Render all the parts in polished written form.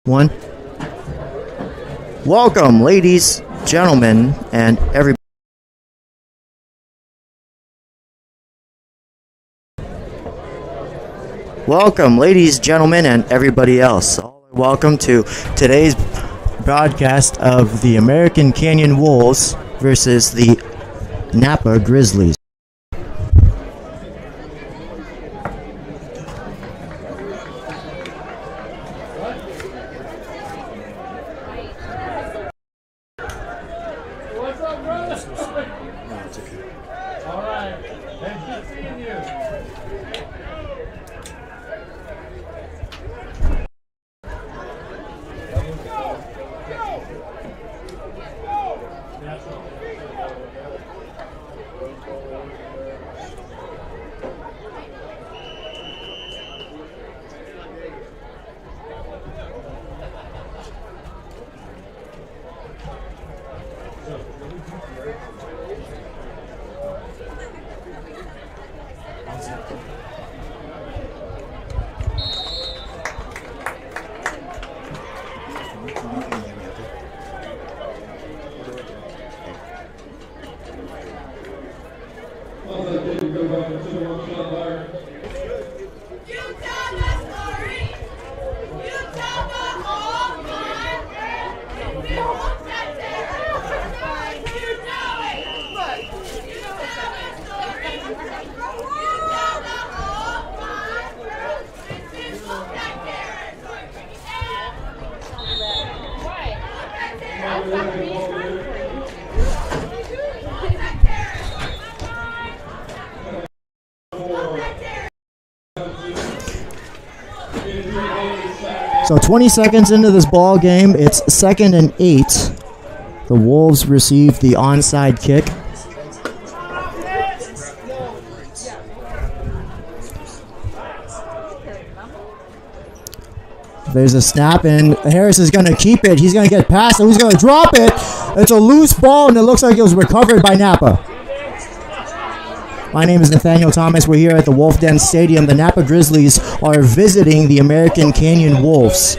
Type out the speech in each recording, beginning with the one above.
One. Welcome, ladies, gentlemen, and everybody. Welcome, ladies, gentlemen, and everybody else. Welcome to today's broadcast of the American Canyon Wolves versus the Napa Grizzlies. So 20 seconds into this ball game, it's 2nd and 8. The Wolves receive the onside kick. There's a snap, and Harris is going to keep it. He's going to get past it. He's going to drop it. It's a loose ball, and it looks like it was recovered by Napa. My name is Nathaniel Thomas. We're here at the Wolf Den Stadium. The Napa Grizzlies are visiting the American Canyon Wolves.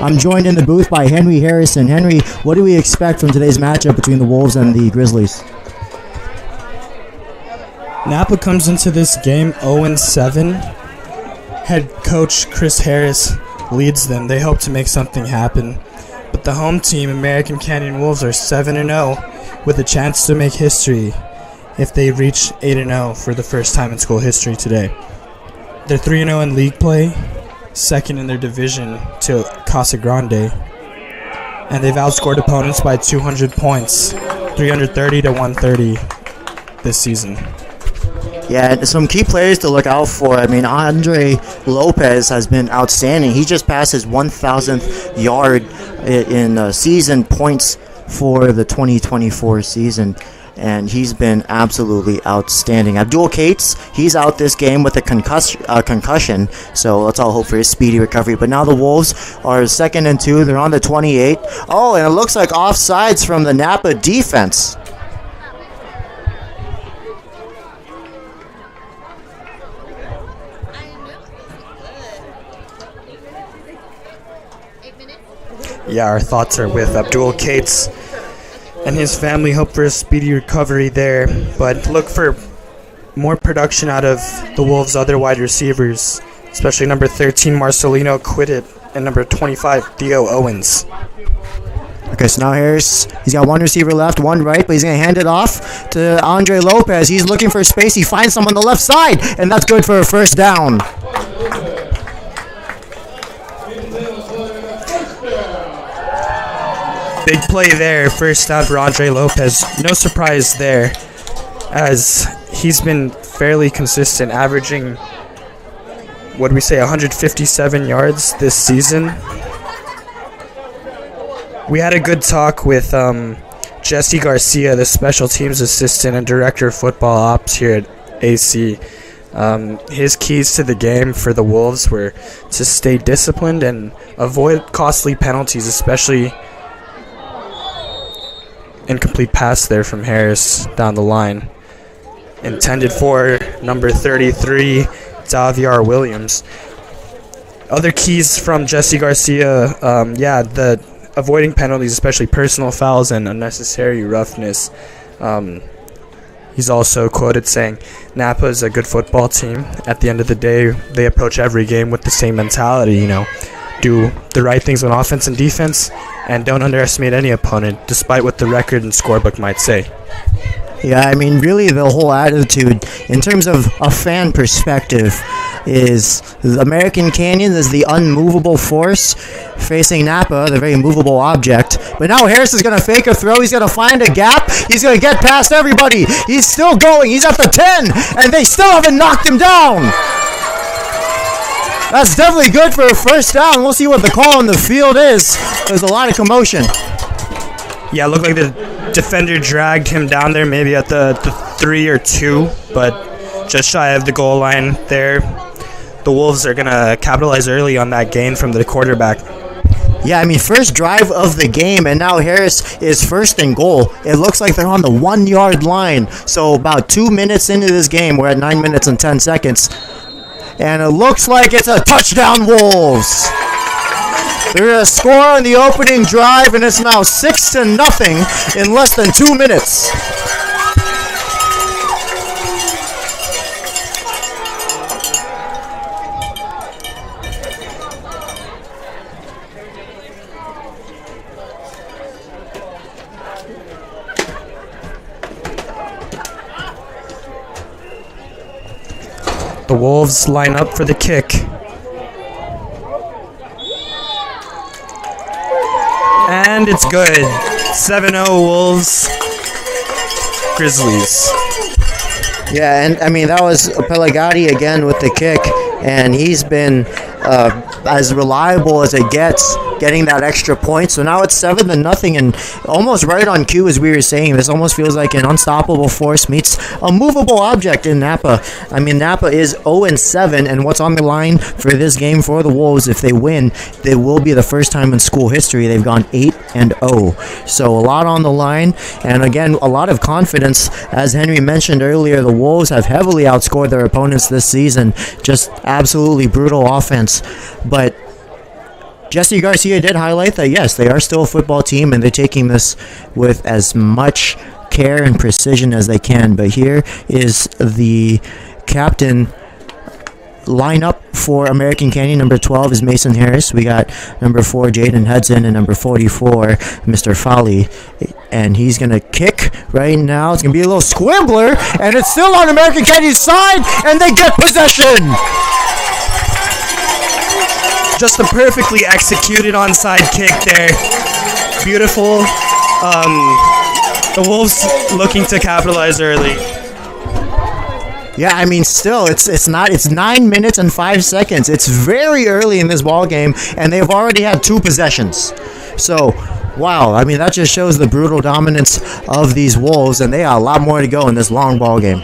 I'm joined in the booth by Henry Harrison. Henry, what do we expect from today's matchup between the Wolves and the Grizzlies? Napa comes into this game 0-7. Head coach Chris Harris leads them. They hope to make something happen. But the home team, American Canyon Wolves, are 7-0 with a chance to make history if they reach 8-0 for the first time in school history today. They're 3-0 in league play, second in their division to Casa Grande, and they've outscored opponents by 200 points, 330 to 130 this season. Yeah, some key players to look out for. I mean, Andre Lopez has been outstanding. He just passed his 1,000th yard in season points for the 2024 season. And he's been absolutely outstanding. Abdul Cates, he's out this game with a concussion, so let's all hope for his speedy recovery. But now the Wolves are 2nd and 2. They're on the 28. Oh, and it looks like offsides from the Napa defense. Yeah, our thoughts are with Abdul Cates and his family. Hope for a speedy recovery there, but look for more production out of the Wolves' other wide receivers, especially number 13 Marcelino Quidit and number 25 Theo Owens. Okay, so now Harris, he's got one receiver left, one right, but he's going to hand it off to Andre Lopez. He's looking for space. He finds someone on the left side, and that's good for a first down. Big play there, first down for Andre Lopez. No surprise there, as he's been fairly consistent, averaging, 157 yards this season. We had a good talk with Jesse Garcia, the special teams assistant and director of football ops here at AC. His keys to the game for the Wolves were to stay disciplined and avoid costly penalties, especially incomplete pass there from Harris down the line. Intended for number 33, Daviar Williams. Other keys from Jesse Garcia, the avoiding penalties, especially personal fouls and unnecessary roughness. He's also quoted saying, Napa is a good football team. At the end of the day, they approach every game with the same mentality, do the right things on offense and defense, and don't underestimate any opponent, despite what the record and scorebook might say. Yeah, I mean, really the whole attitude, in terms of a fan perspective, is the American Canyon is the unmovable force facing Napa, the very movable object. But now Harris is going to fake a throw. He's going to find a gap. He's going to get past everybody. He's still going. He's at the 10, and they still haven't knocked him down. That's definitely good for a first down. We'll see what the call on the field is. There's a lot of commotion. Yeah, it looked like the defender dragged him down there, maybe at the 3 or 2, but just shy of the goal line there. The Wolves are going to capitalize early on that gain from the quarterback. Yeah, I mean, first drive of the game, and now Harris is first and goal. It looks like they're on the 1 yard line. So about 2 minutes into this game, we're at 9 minutes and 10 seconds. And it looks like it's a touchdown, Wolves. They're going to score on the opening drive, and it's now 6-0 in less than 2 minutes. The Wolves line up for the kick. And it's good. 7-0 Wolves. Grizzlies. Yeah, and I mean, that was Pelagatti again with the kick, and he's been as reliable as it gets, getting that extra point. So now it's 7-0, and almost right on cue, as we were saying. This almost feels like an unstoppable force meets a movable object in Napa. I mean, Napa is 0-7, and what's on the line for this game for the Wolves? If they win, it will be the first time in school history they've gone 8-0. So a lot on the line, and again, a lot of confidence. As Henry mentioned earlier, the Wolves have heavily outscored their opponents this season. Just absolutely brutal offense. But Jesse Garcia did highlight that, yes, they are still a football team, and they're taking this with as much care and precision as they can. But here is the captain lineup for American Canyon. Number 12 is Mason Harris. We got number 4, Jaden Hudson, and number 44, Mr. Folly. And he's going to kick right now. It's going to be a little squibbler, and it's still on American Canyon's side, and they get possession. Just a perfectly executed onside kick there. Beautiful. The Wolves looking to capitalize early. Yeah, I mean, still, it's 9 minutes and 5 seconds. It's very early in this ball game, and they've already had 2 possessions. So, wow, I mean, that just shows the brutal dominance of these Wolves, and they got a lot more to go in this long ball game.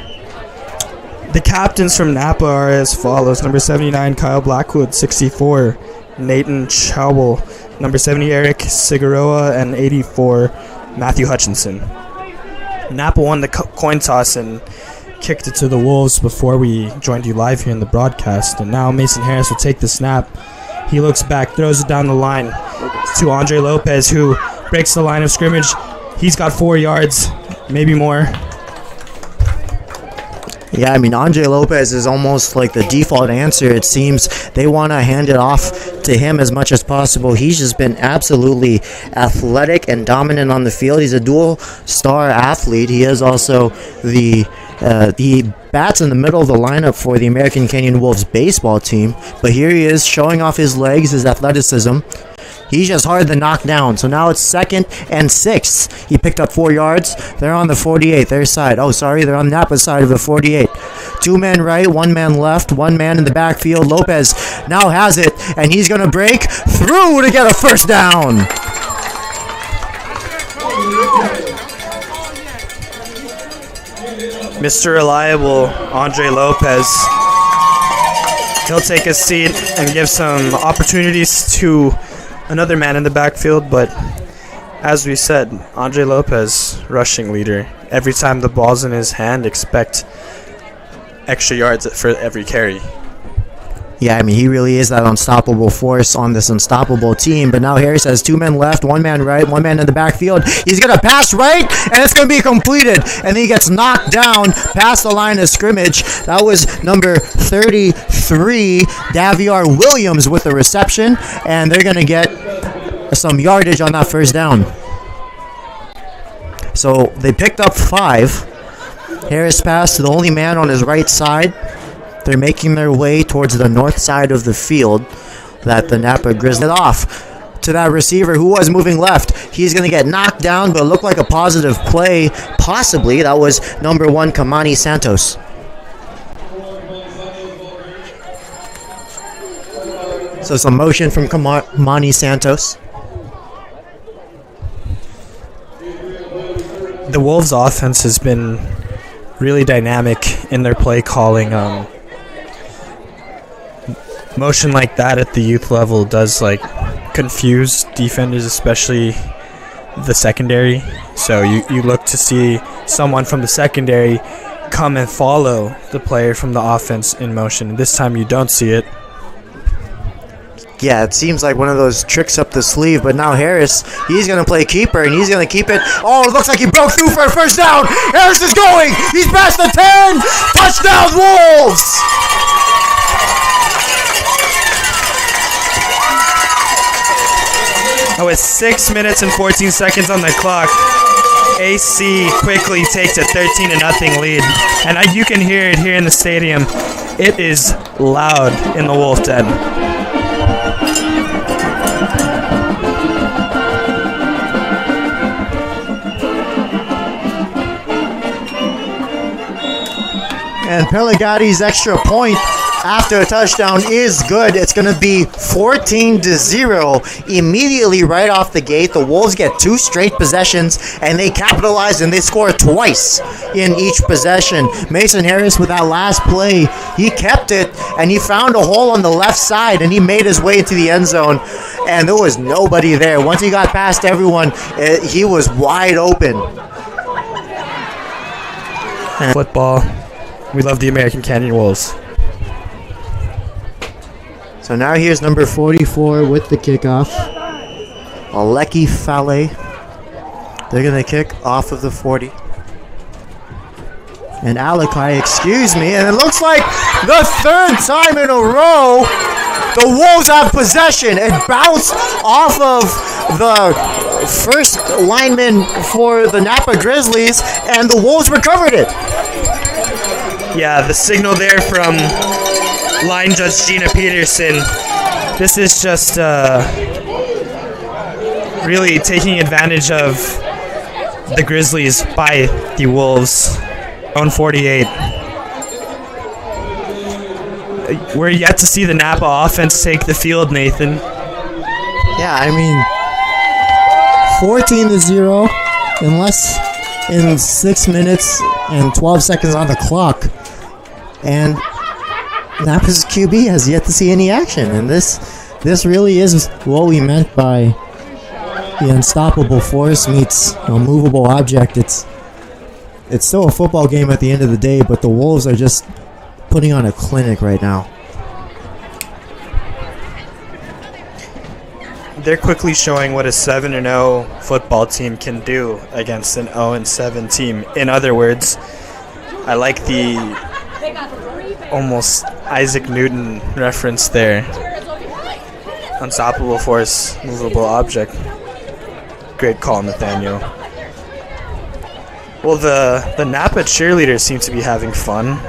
The captains from Napa are as follows. Number 79, Kyle Blackwood. 64, Nathan Chowell. Number 70, Eric Siguroa. And 84, Matthew Hutchinson. Napa won the coin toss and kicked it to the Wolves before we joined you live here in the broadcast. And now Mason Harris will take the snap. He looks back, throws it down the line to Andre Lopez, who breaks the line of scrimmage. He's got 4 yards, maybe more. Yeah, I mean, Andre Lopez is almost like the default answer. It seems they want to hand it off to him as much as possible. He's just been absolutely athletic and dominant on the field. He's a dual-star athlete. He is also he bats in the middle of the lineup for the American Canyon Wolves baseball team. But here he is showing off his legs, his athleticism. He's just hard to knock down. So now it's 2nd and 6. He picked up 4 yards. They're on the 48, their side. Oh, sorry, they're on Napa's side of the 48. 2 men right, 1 man left, 1 man in the backfield. Lopez now has it, and he's going to break through to get a first down. Mr. Reliable, Andre Lopez. He'll take a seat and give some opportunities to another man in the backfield, but as we said, Andre Lopez, rushing leader. Every time the ball's in his hand, expect extra yards for every carry. Yeah, I mean, he really is that unstoppable force on this unstoppable team. But now Harris has 2 men left, 1 man right, 1 man in the backfield. He's going to pass right, and it's going to be completed. And he gets knocked down past the line of scrimmage. That was number 33, Daviar Williams, with the reception. And they're going to get some yardage on that first down. So they picked up 5. Harris passed to the only man on his right side. They're making their way towards the north side of the field that the Napa Grizzlies off to that receiver who was moving left. He's going to get knocked down, but it looked like a positive play, possibly. That was number 1, Kamani Santos. So some motion from Kamani Santos. The Wolves' offense has been really dynamic in their play calling. Motion like that at the youth level does confuse defenders, especially the secondary. So you look to see someone from the secondary come and follow the player from the offense in motion. This time you don't see it. Yeah, it seems like one of those tricks up the sleeve, but now Harris, he's going to play keeper, and he's going to keep it. Oh, it looks like he broke through for a first down. Harris is going. He's past the 10. Touchdown, Wolves. With 6 minutes and 14 seconds on the clock, AC quickly takes a 13-0 lead. And you can hear it here in the stadium. It is loud in the Wolf Den. And Pelagati's extra point after a touchdown is good. It's going to be 14-0 immediately right off the gate. The Wolves get 2 straight possessions, and they capitalize, and they score twice in each possession. Mason Harris, with that last play, he kept it, and he found a hole on the left side, and he made his way into the end zone, and there was nobody there. Once he got past everyone, he was wide open. Football. We love the American Canyon Wolves. So now here's number 44 with the kickoff. Aleki Fale. They're going to kick off of the 40. And Alakai, excuse me. And it looks like the 3rd time in a row the Wolves have possession. It bounced off of the first lineman for the Napa Grizzlies, and the Wolves recovered it. Yeah, the signal there from line judge Gina Peterson. This is just really taking advantage of the Grizzlies by the Wolves. On 48. We're yet to see the Napa offense take the field, Nathan. Yeah, I mean, 14-0 in 6 minutes and 12 seconds on the clock. And Napa's QB has yet to see any action, and this really is what we meant by the unstoppable force meets a movable object. It's still a football game at the end of the day, but the Wolves are just putting on a clinic right now. They're quickly showing what a 7-0 football team can do against an 0-7 team. In other words, I like the almost Isaac Newton reference there. Unstoppable force, movable object. Great call, Nathaniel. Well, the Napa cheerleaders seem to be having fun.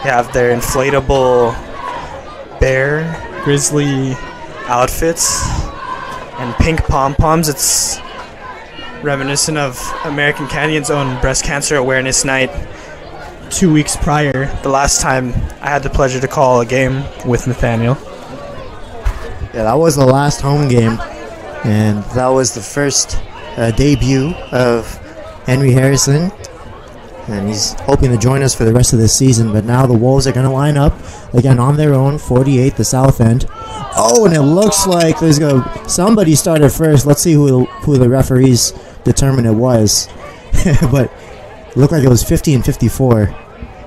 They have their inflatable bear grizzly outfits and pink pom-poms. It's reminiscent of American Canyon's own breast cancer awareness night 2 weeks prior, the last time I had the pleasure to call a game with Nathaniel. Yeah, that was the last home game, and that was the first debut of Henry Harrison, and he's hoping to join us for the rest of this season. But now the Wolves are going to line up again on their own, 48, the south end. Oh, and it looks like somebody started first. Let's see who the referees determined it was. But it looked like it was 50 and 54.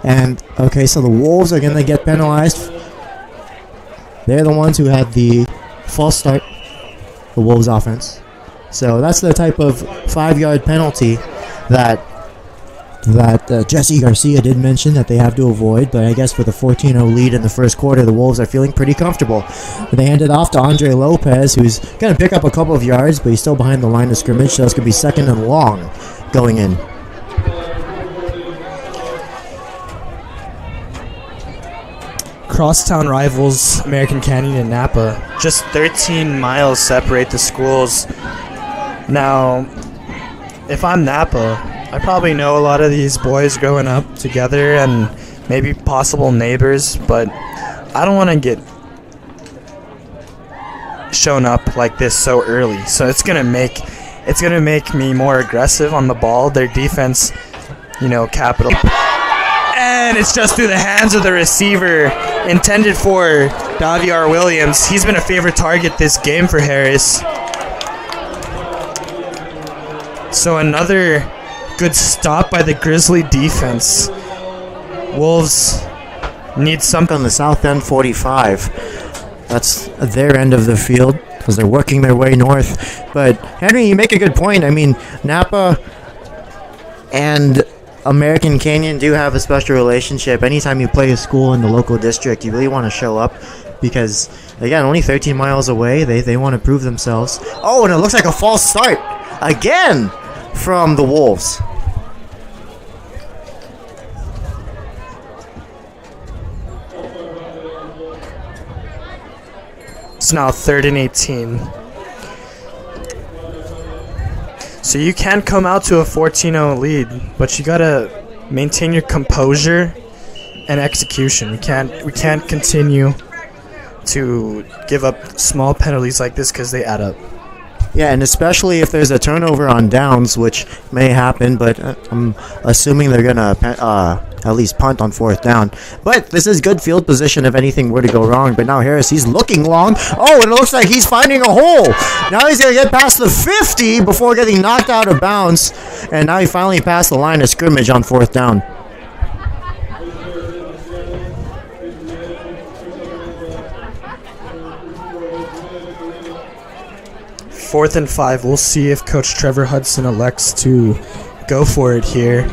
And okay, so the Wolves are going to get penalized They're the ones who had the false start, the Wolves offense. So that's the type of 5-yard penalty that Jesse Garcia did mention that they have to avoid, but I guess with a 14-0 lead in the first quarter, the Wolves are feeling pretty comfortable. They hand it off to Andre Lopez, who's going to pick up a couple of yards, but he's still behind the line of scrimmage, so it's going to be 2nd and long going in. Crosstown rivals American Canyon and Napa. Just 13 miles separate the schools. Now, if I'm Napa, I probably know a lot of these boys growing up together and maybe possible neighbors, but I don't want to get shown up like this so early. So it's gonna make me more aggressive on the ball. Their defense, capital. And it's just through the hands of the receiver, intended for Daviar Williams. He's been a favorite target this game for Harris. So another good stop by the Grizzly defense. Wolves need something on the south end 45. That's their end of the field because they're working their way north. But Henry, you make a good point. I mean, Napa and American Canyon do have a special relationship. Anytime you play a school in the local district, you really want to show up because, again, only 13 miles away. They want to prove themselves. Oh, and it looks like a false start again from the Wolves. It's now 3rd and 18. So you can come out to a 14-0 lead, but you gotta maintain your composure and execution. We can't continue to give up small penalties like this because they add up. Yeah, and especially if there's a turnover on downs, which may happen, but I'm assuming they're going to at least punt on 4th down. But this is good field position if anything were to go wrong. But now Harris, he's looking long. Oh, and it looks like he's finding a hole. Now he's going to get past the 50 before getting knocked out of bounds. And now he finally passed the line of scrimmage on 4th down. Fourth and 5. We'll see if Coach Trevor Hudson elects to go for it here.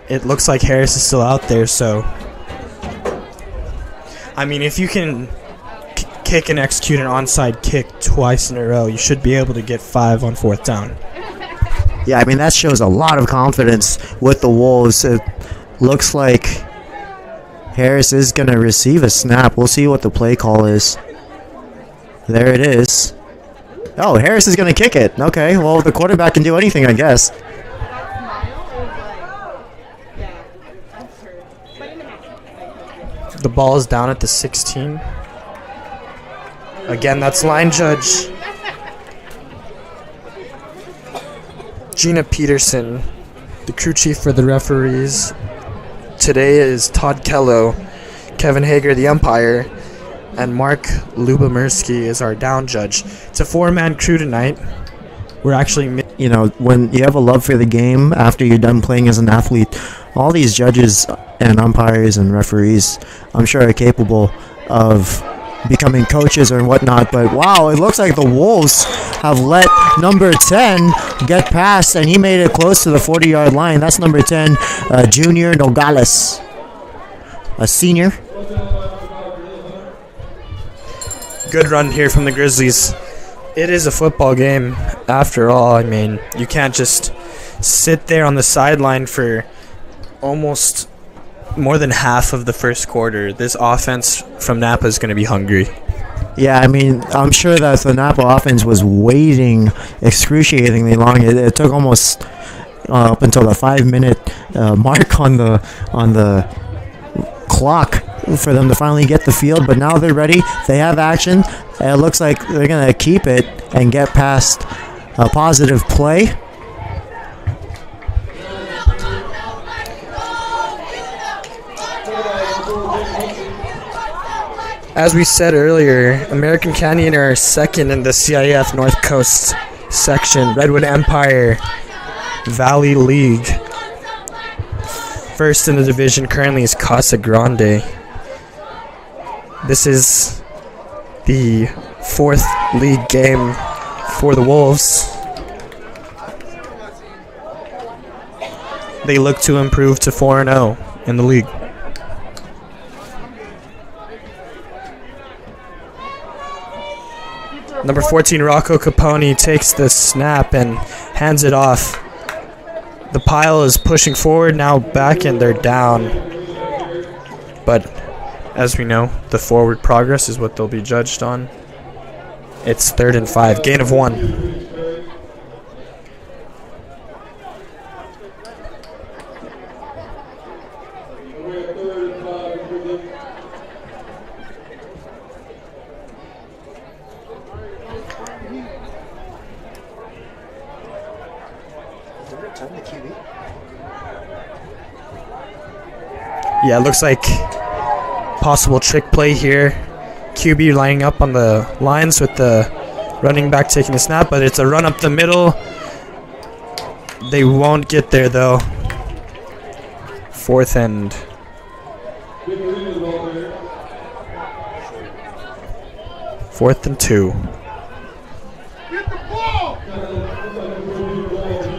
It looks like Harris is still out there, so I mean, if you can kick and execute an onside kick twice in a row, you should be able to get 5 on 4th down. Yeah, I mean, that shows a lot of confidence with the Wolves. It looks like Harris is going to receive a snap. We'll see what the play call is. There it is. Oh, Harris is going to kick it. Okay, well, the quarterback can do anything, I guess. The ball is down at the 16. Again, that's line judge Gina Peterson, the crew chief for the referees. Today is Todd Kello, Kevin Hager, the umpire, and Mark Lubomirsky is our down judge. It's a 4-man crew tonight. We're actually... when you have a love for the game after you're done playing as an athlete, all these judges and umpires and referees, I'm sure, are capable of becoming coaches or whatnot. But wow, it looks like the Wolves have let number 10 get past, and he made it close to the 40-yard line. That's number 10, Junior Nogales, a senior. Good run here from the Grizzlies. It is a football game after all. I mean, you can't just sit there on the sideline for almost more than half of the first quarter. This offense from Napa is going to be hungry. Yeah, I mean, I'm sure that the Napa offense was waiting excruciatingly long. It took almost up until the 5-minute mark on the clock for them to finally get the field, but now they're ready. They have action. It looks like they're going to keep it and get past a positive play. As we said earlier, American Canyon are second in the CIF North Coast section. Redwood Empire Valley League. First in the division currently is Casa Grande. This is the 4th league game for the Wolves. They look to improve to 4-0 in the league. Number 14, Rocco Capone, takes the snap and hands it off. The pile is pushing forward, now back, and they're down. But as we know, the forward progress is what they'll be judged on. It's 3rd and 5, gain of 1. Yeah, it looks like possible trick play here. QB lining up on the lines with the running back taking the snap, but it's a run up the middle. They won't get there though. 4th and 2.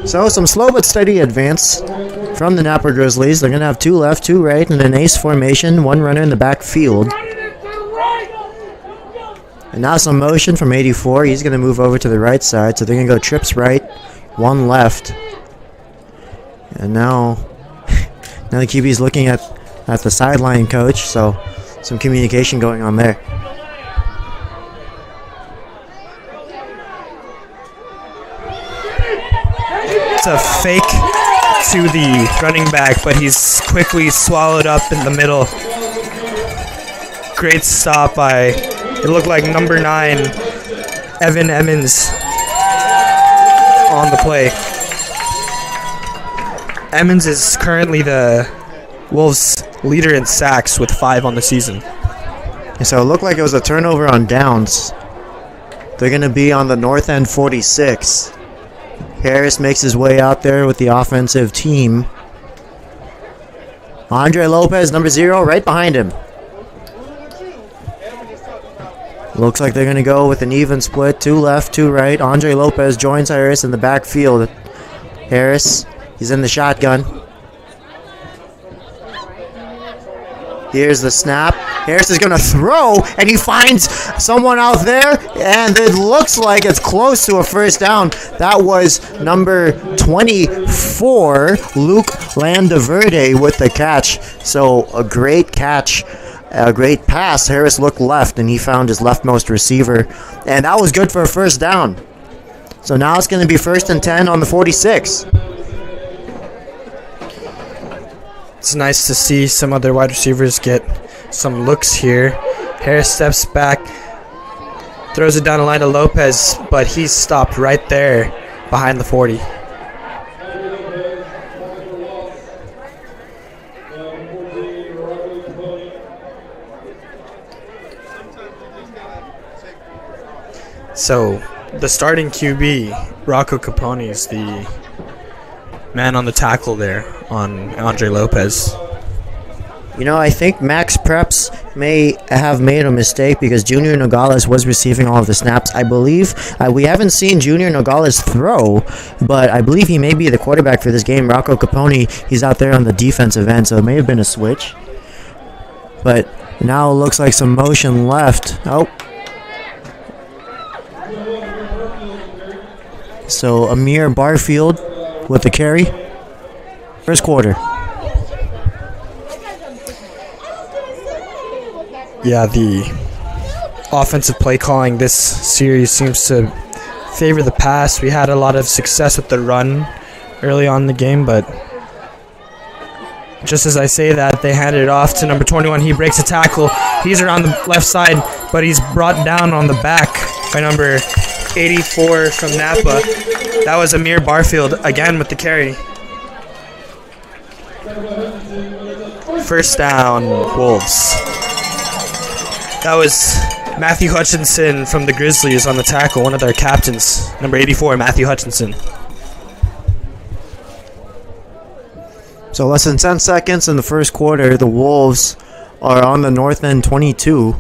So some slow but steady advance from the Napa Grizzlies. They're going to have 2 left, 2 right, and an ace formation, 1 runner in the backfield. And now some motion from 84. He's going to move over to the right side, so they're going to go trips right, 1 left. And now the QB's looking at the sideline coach, so some communication going on there. It's a fake to the running back, but he's quickly swallowed up in the middle. Great stop by, it looked like number 9, Evan Emmons, on the play. Emmons is currently the Wolves' leader in sacks with 5 on the season. So it looked like it was a turnover on downs. They're going to be on the north end 46. Harris makes his way out there with the offensive team. Andre Lopez, number 0, right behind him. Looks like they're going to go with an even split, 2 left, 2 right. Andre Lopez joins Harris in the backfield. Harris, he's in the shotgun. Here's the snap. Harris is going to throw, and he finds someone out there, and it looks like it's close to a first down. That was number 24, Luke Landaverde, with the catch. So a great catch, a great pass. Harris looked left, and he found his leftmost receiver, and that was good for a first down. So now it's going to be 1st and 10 on the 46. It's nice to see some other wide receivers get some looks here. Harris steps back, throws it down the line to Lopez, but he's stopped right there behind the 40. So the starting QB, Rocco Capone, is the man on the tackle there on Andre Lopez. You know, I think Max Preps may have made a mistake because Junior Nogales was receiving all of the snaps. I believe we haven't seen Junior Nogales throw, but I believe he may be the quarterback for this game. Rocco Capone, he's out there on the defensive end, so it may have been a switch. But now it looks like some motion left. Oh. So Amir Barfield with the carry. First quarter. Yeah, the offensive play calling this series seems to favor the pass. We had a lot of success with the run early on in the game, but just as I say that, they handed it off to number 21. He breaks a tackle. He's around the left side, but he's brought down on the back by number 84 from Napa. That was Amir Barfield again with the carry. First down, Wolves. That was Matthew Hutchinson from the Grizzlies on the tackle, one of their captains, number 84, Matthew Hutchinson. So less than 10 seconds in the first quarter, the Wolves are on the north end 22.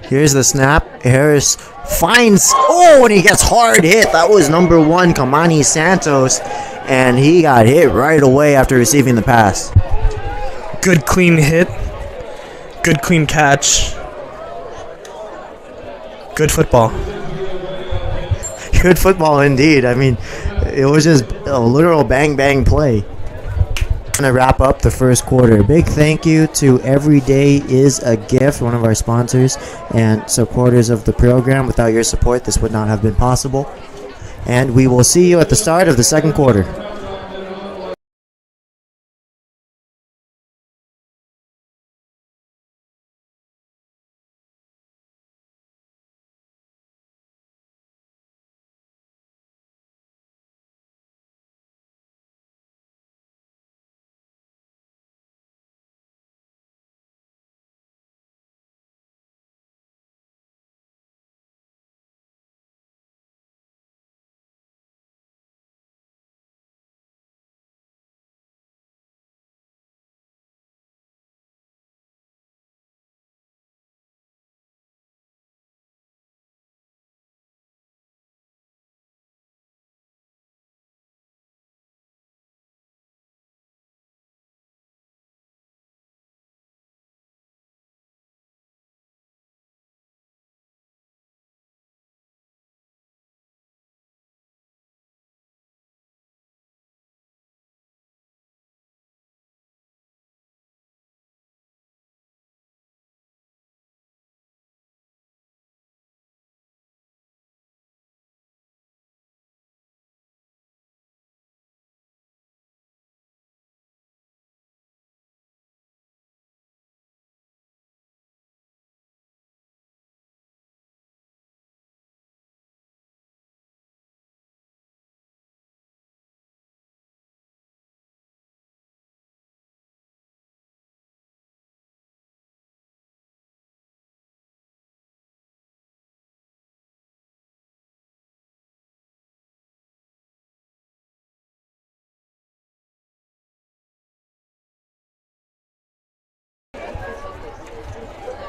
Here's the snap. Harris finds, and he gets hard hit. That was number 1, Kamani Santos, and he got hit right away after receiving the pass. Good clean hit. Good clean catch. Good football. Good football indeed. I mean, it was just a literal bang-bang play. Going to wrap up the first quarter. Big thank you to Every Day is a Gift, one of our sponsors and supporters of the program. Without your support, this would not have been possible. And we will see you at the start of the second quarter.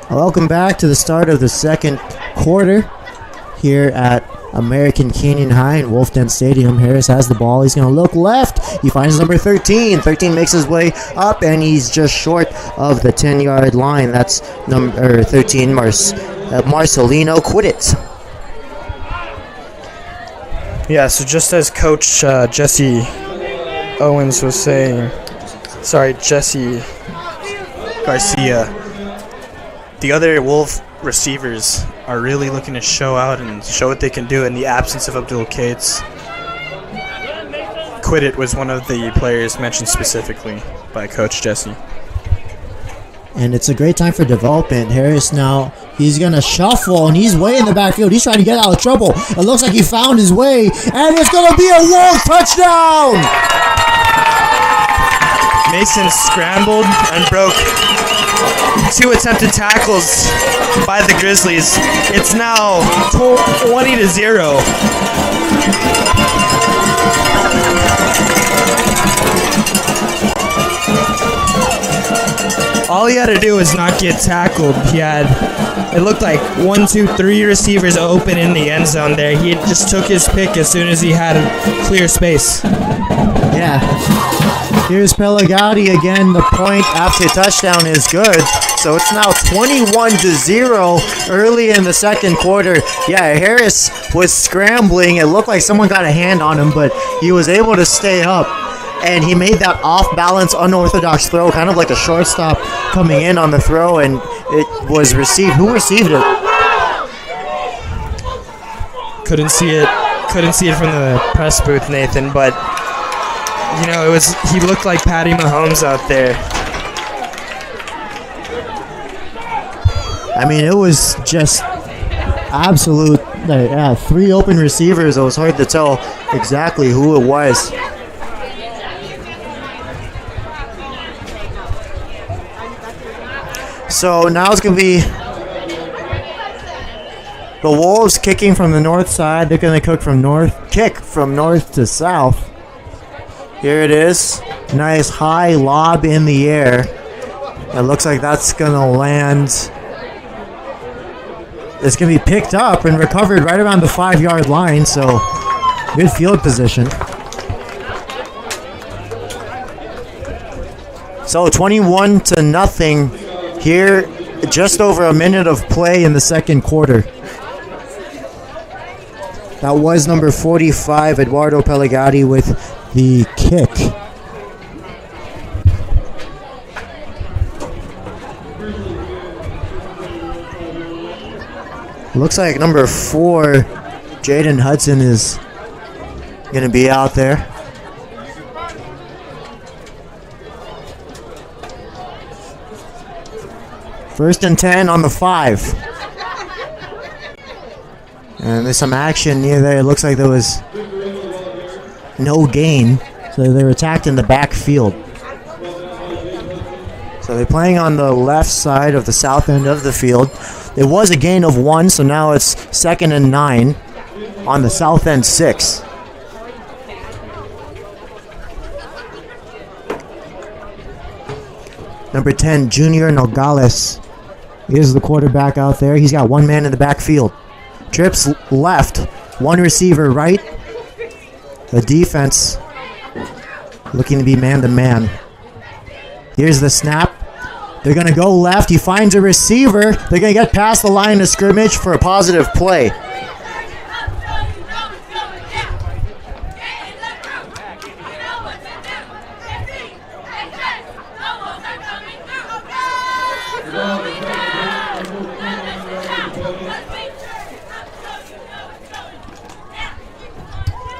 Welcome back to the start of the second quarter here at American Canyon High in Wolf Den Stadium. Harris has the ball. He's going to look left. He finds number 13. 13 makes his way up, and he's just short of the 10-yard line. That's number 13, Marcelino Quiddit. Yeah, so just as Coach Jesse Owens was saying, Jesse Garcia, the other Wolf receivers are really looking to show out and show what they can do in the absence of Abdul Cates. Quiddit was one of the players mentioned specifically by Coach Jesse. And it's a great time for development. Harris now, he's going to shuffle, and he's way in the backfield. He's trying to get out of trouble. It looks like he found his way, and it's going to be a Wolf touchdown! Mason scrambled and broke 2 attempted tackles by the Grizzlies. It's now 20-0. All he had to do was not get tackled. It looked like 1, 2, 3 receivers open in the end zone there. He just took his pick as soon as he had a clear space. Yeah. Here's Pelagatti again. The point after touchdown is good. So it's now 21-0 early in the second quarter. Yeah, Harris was scrambling. It looked like someone got a hand on him, but he was able to stay up. And he made that off-balance, unorthodox throw, kind of like a shortstop coming in on the throw, and it was received. Who received it? Couldn't see it from the press booth, Nathan, but he looked like Patty Mahomes out there. I mean, it was just absolute, 3 open receivers. It was hard to tell exactly who it was. So now it's going to be the Wolves kicking from the north side. They're going to kick from north to south. Here it is. Nice high lob in the air. It looks like that's going to land It's going to be picked up and recovered right around the 5-yard line, so good field position. So 21-0 here, just over a minute of play in the second quarter. That was number 45, Eduardo Pellegatti, with the kick. Looks like number 4, Jaden Hudson, is going to be out there. First and 10 on the 5. And there's some action near there. It looks like there was no gain. So they're attacked in the backfield. So they're playing on the left side of the south end of the field. It was a gain of 1, so now it's 2nd and 9 on the south end 6. Number 10, Junior Nogales, is the quarterback out there. He's got one man in the backfield. Trips left, one receiver right. The defense looking to be man-to-man. Here's the snap. They're going to go left. He finds a receiver. They're going to get past the line of scrimmage for a positive play.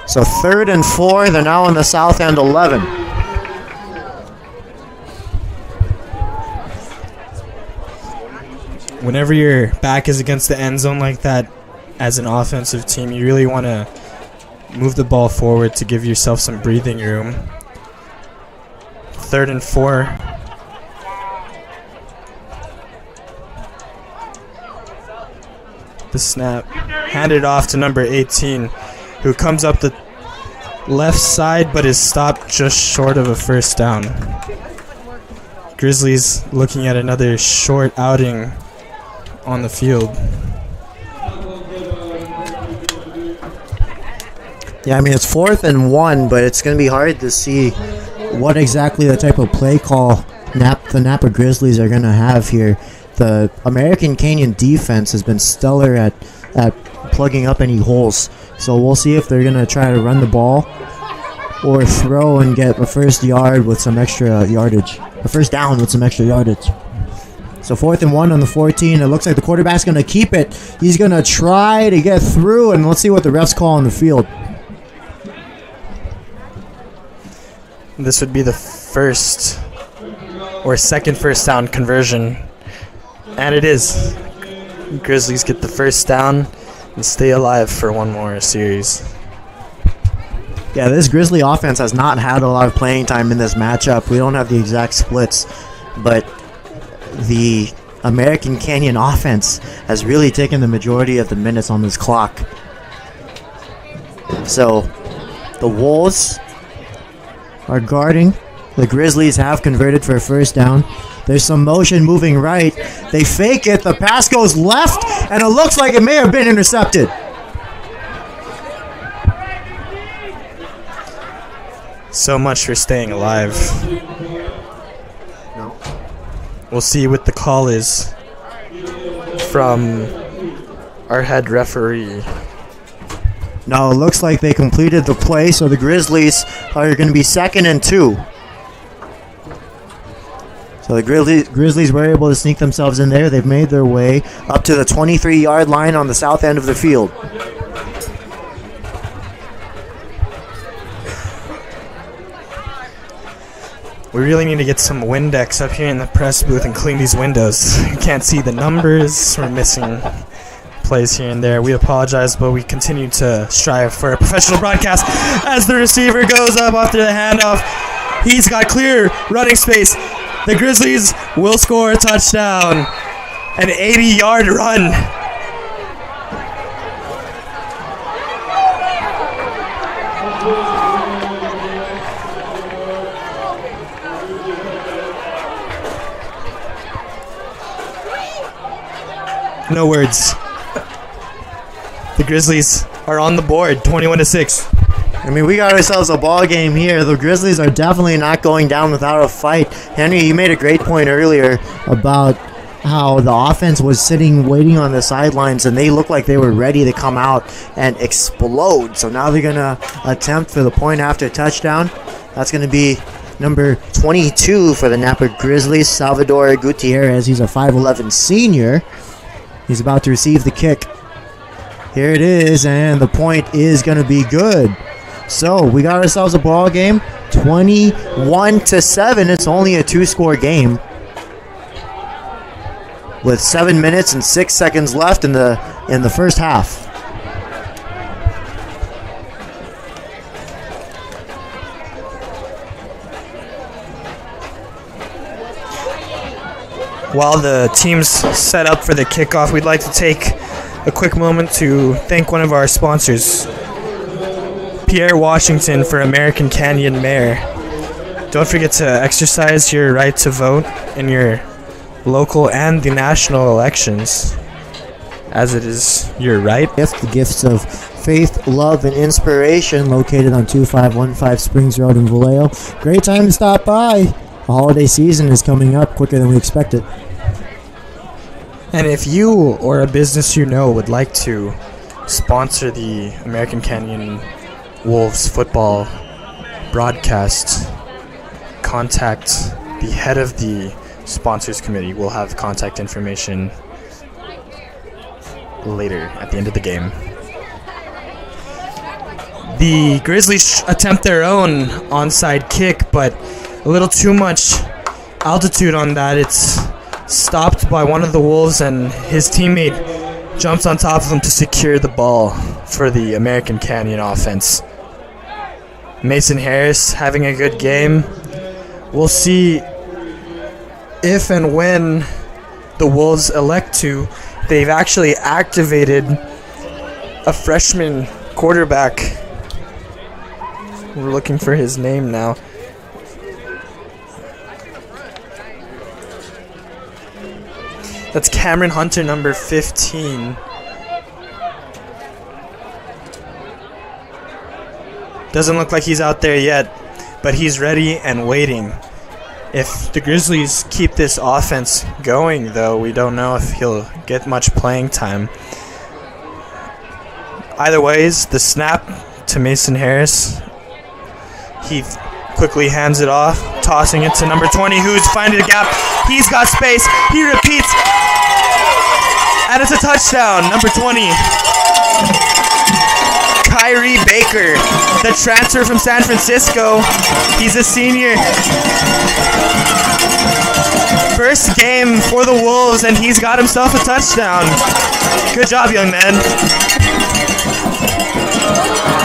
So 3rd and 4, they're now on the south end 11. Whenever your back is against the end zone like that, as an offensive team, you really want to move the ball forward to give yourself some breathing room. 3rd and 4. The snap handed off to number 18, who comes up the left side but is stopped just short of a first down. Grizzlies looking at another short outing on the field. Yeah, I mean, it's 4th and 1, but it's going to be hard to see what exactly the type of play call the Napa Grizzlies are going to have here. The American Canyon defense has been stellar at plugging up any holes. So we'll see if they're going to try to run the ball or throw and get a first yard with some extra yardage. A first down with some extra yardage. So 4th and 1 on the 14. It looks like the quarterback's going to keep it. He's going to try to get through, and let's see what the refs call on the field. This would be the first or second first down conversion. And it is. Grizzlies get the first down and stay alive for one more series. Yeah, this Grizzly offense has not had a lot of playing time in this matchup. We don't have the exact splits, but the American Canyon offense has really taken the majority of the minutes on this clock. So the Wolves are guarding. The Grizzlies have converted for a first down. There's some motion moving right. They fake it. The pass goes left, and it looks like it may have been intercepted. So much for staying alive. No. We'll see what the call is from our head referee. No, it looks like they completed the play, so the Grizzlies are going to be 2nd and 2. So the Grizzlies were able to sneak themselves in there. They've made their way up to the 23-yard line on the south end of the field. We really need to get some Windex up here in the press booth and clean these windows. You can't see the numbers. We're missing plays here and there. We apologize, but we continue to strive for a professional broadcast as the receiver goes up after the handoff. He's got clear running space. The Grizzlies will score a touchdown. An 80-yard run. No words. the Grizzlies are on the board, 21-6. I mean, we got ourselves a ball game here. The Grizzlies are definitely not going down without a fight. Henry, you made a great point earlier about how the offense was sitting waiting on the sidelines, and they looked like they were ready to come out and explode. So now they're going to attempt for the point after touchdown. That's going to be number 22 for the Napa Grizzlies, Salvador Gutierrez. He's a 5'11 senior. He's about to receive the kick. Here it is, and the point is going to be good. So we got ourselves a ball game, 21-7. It's only a two-score game with 7 minutes and 6 seconds left in the first half. While the teams set up for the kickoff, we'd like to take a quick moment to thank one of our sponsors, Pierre Washington for American Canyon Mayor. Don't forget to exercise your right to vote in your local and the national elections, as it is your right. The gifts of faith, love, and inspiration, located on 2515 Springs Road in Vallejo. Great time to stop by. The holiday season is coming up quicker than we expected. And if you or a business you know would like to sponsor the American Canyon Wolves football broadcast, contact the head of the sponsors committee. We'll have contact information later at the end of the game. The Grizzlies attempt their own onside kick, but a little too much altitude on that. It's stopped by one of the Wolves, and his teammate jumps on top of him to secure the ball for the American Canyon offense. Mason Harris having a good game. We'll see if and when the Wolves elect to. They've actually activated a freshman quarterback. We're looking for his name now. That's Kameron Hunter, number 15. Doesn't look like he's out there yet, but he's ready and waiting. If the Grizzlies keep this offense going, though, we don't know if he'll get much playing time. Either ways, the snap to Mason Harris. He quickly hands it off, tossing it to number 20, who's finding a gap. He's got space. He repeats. And it's a touchdown. Number 20. Khairee Baker, the transfer from San Francisco. He's a senior. First game for the Wolves, and he's got himself a touchdown. Good job, young man.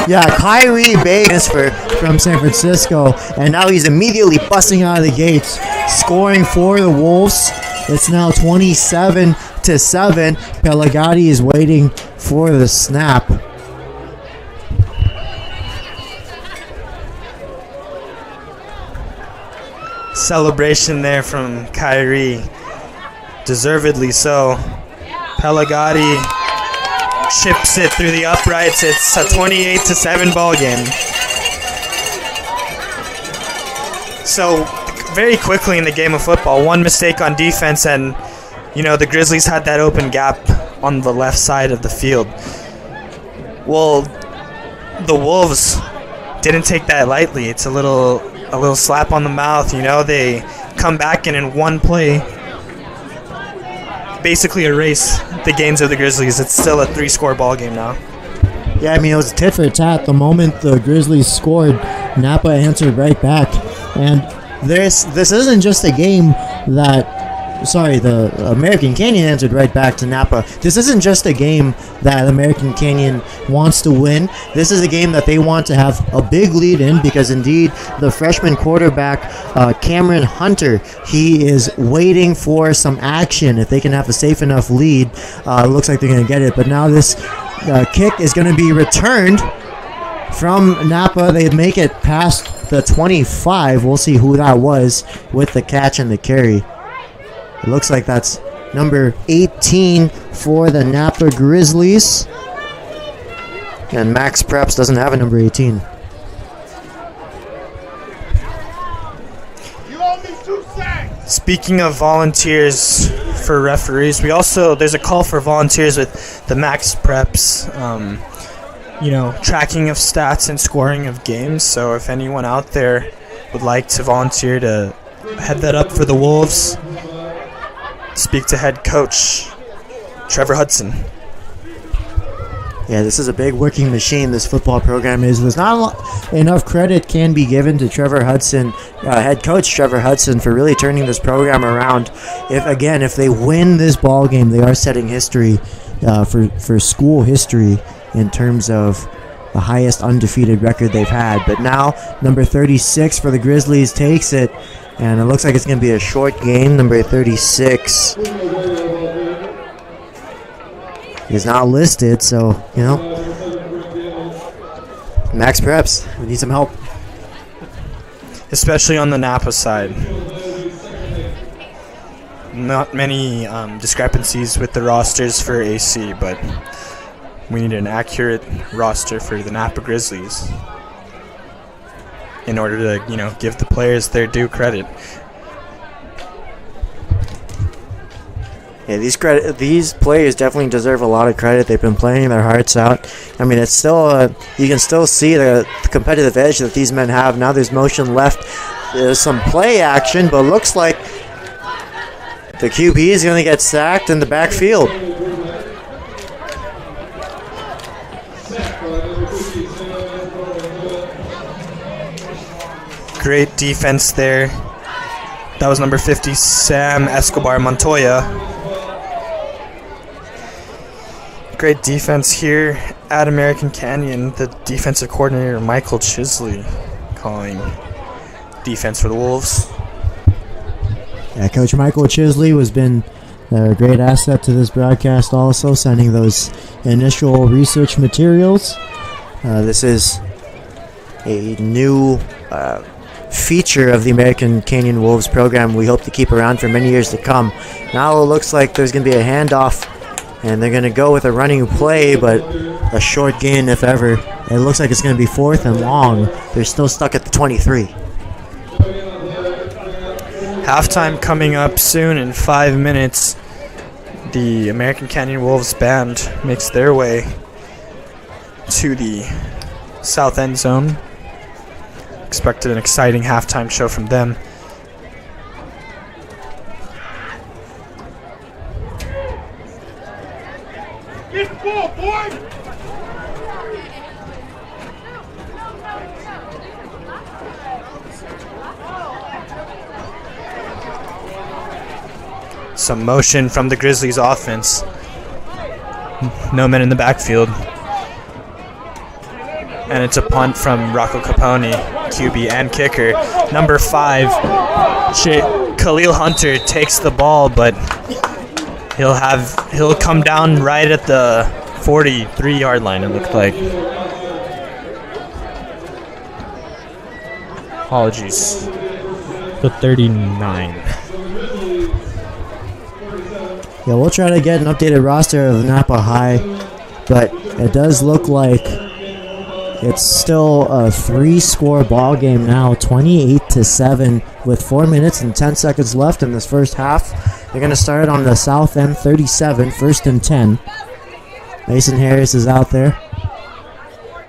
Yeah, Khairee Baker from San Francisco, and now he's immediately busting out of the gates, scoring for the Wolves. It's now 27-7. Pelagati is waiting for the snap. Celebration there from Khairee, deservedly so. Pelagati chips it through the uprights. It's a 28-7 ball game. So very quickly in the game of football, one mistake on defense, and the Grizzlies had that open gap on the left side of the field. Well, the Wolves didn't take that lightly. It's a little slap on the mouth. They come back and in one play basically erase the gains of the Grizzlies. It's still a 3-score ball game now. Yeah, it was tit for tat. The moment the Grizzlies scored, Napa answered right back. And this isn't just a game the American Canyon answered right back to Napa. This isn't just a game that American Canyon wants to win. This is a game that they want to have a big lead in, because indeed the freshman quarterback, Kameron Hunter, he is waiting for some action. If they can have a safe enough lead, it looks like they're going to get it. But now this kick is going to be returned from Napa. They make it past the 25. We'll see who that was with the catch and the carry. It looks like that's number 18 for the Napa Grizzlies. And Max Preps doesn't have a number 18. Speaking of volunteers for referees, there's a call for volunteers with the Max Preps, tracking of stats and scoring of games. So if anyone out there would like to volunteer to head that up for the Wolves, speak to head coach Trevor Hudson. Yeah, this is a big working machine, this football program is. There's not enough credit can be given to Trevor Hudson, head coach Trevor Hudson, for really turning this program around. If they win this ball game, they are setting history for school history in terms of the highest undefeated record they've had. But now, number 36 for the Grizzlies takes it, and it looks like it's going to be a short game. Number 36 is not listed, so, Max Preps, we need some help. Especially on the Napa side. Not many discrepancies with the rosters for AC, but we need an accurate roster for the Napa Grizzlies in order to, give the players their due credit. Yeah, these players definitely deserve a lot of credit. They've been playing their hearts out. I mean, it's still you can still see the competitive edge that these men have. Now there's motion left. There's some play action, but looks like the QB is going to get sacked in the backfield. Great defense there. That was number 50, Sam Escobar Montoya. Great defense here at American Canyon. The defensive coordinator, Michael Chisley, calling defense for the Wolves. Yeah, Coach Michael Chisley has been a great asset to this broadcast also, sending those initial research materials. This is a new feature of the American Canyon Wolves program we hope to keep around for many years to come. Now it looks like there's going to be a handoff, and they're going to go with a running play, but a short gain if ever. It looks like it's going to be 4th and long. They're still stuck at the 23. Halftime coming up soon in 5 minutes. The American Canyon Wolves band makes their way to the south end zone. Expected an exciting halftime show from them. Get the ball, boy! Some motion from the Grizzlies offense. No men in the backfield. And it's a punt from Rocco Capone, QB and kicker. Number 5, Khalil Hunter takes the ball, but he'll come down right at the 43-yard line, it looked like. Apologies. The 39. Yeah, we'll try to get an updated roster of Napa High, but it does look like it's still a 3-score ball game now, 28-7, with 4 minutes and 10 seconds left in this first half. They're going to start on the south end, 37, 1st and 10. Mason Harris is out there.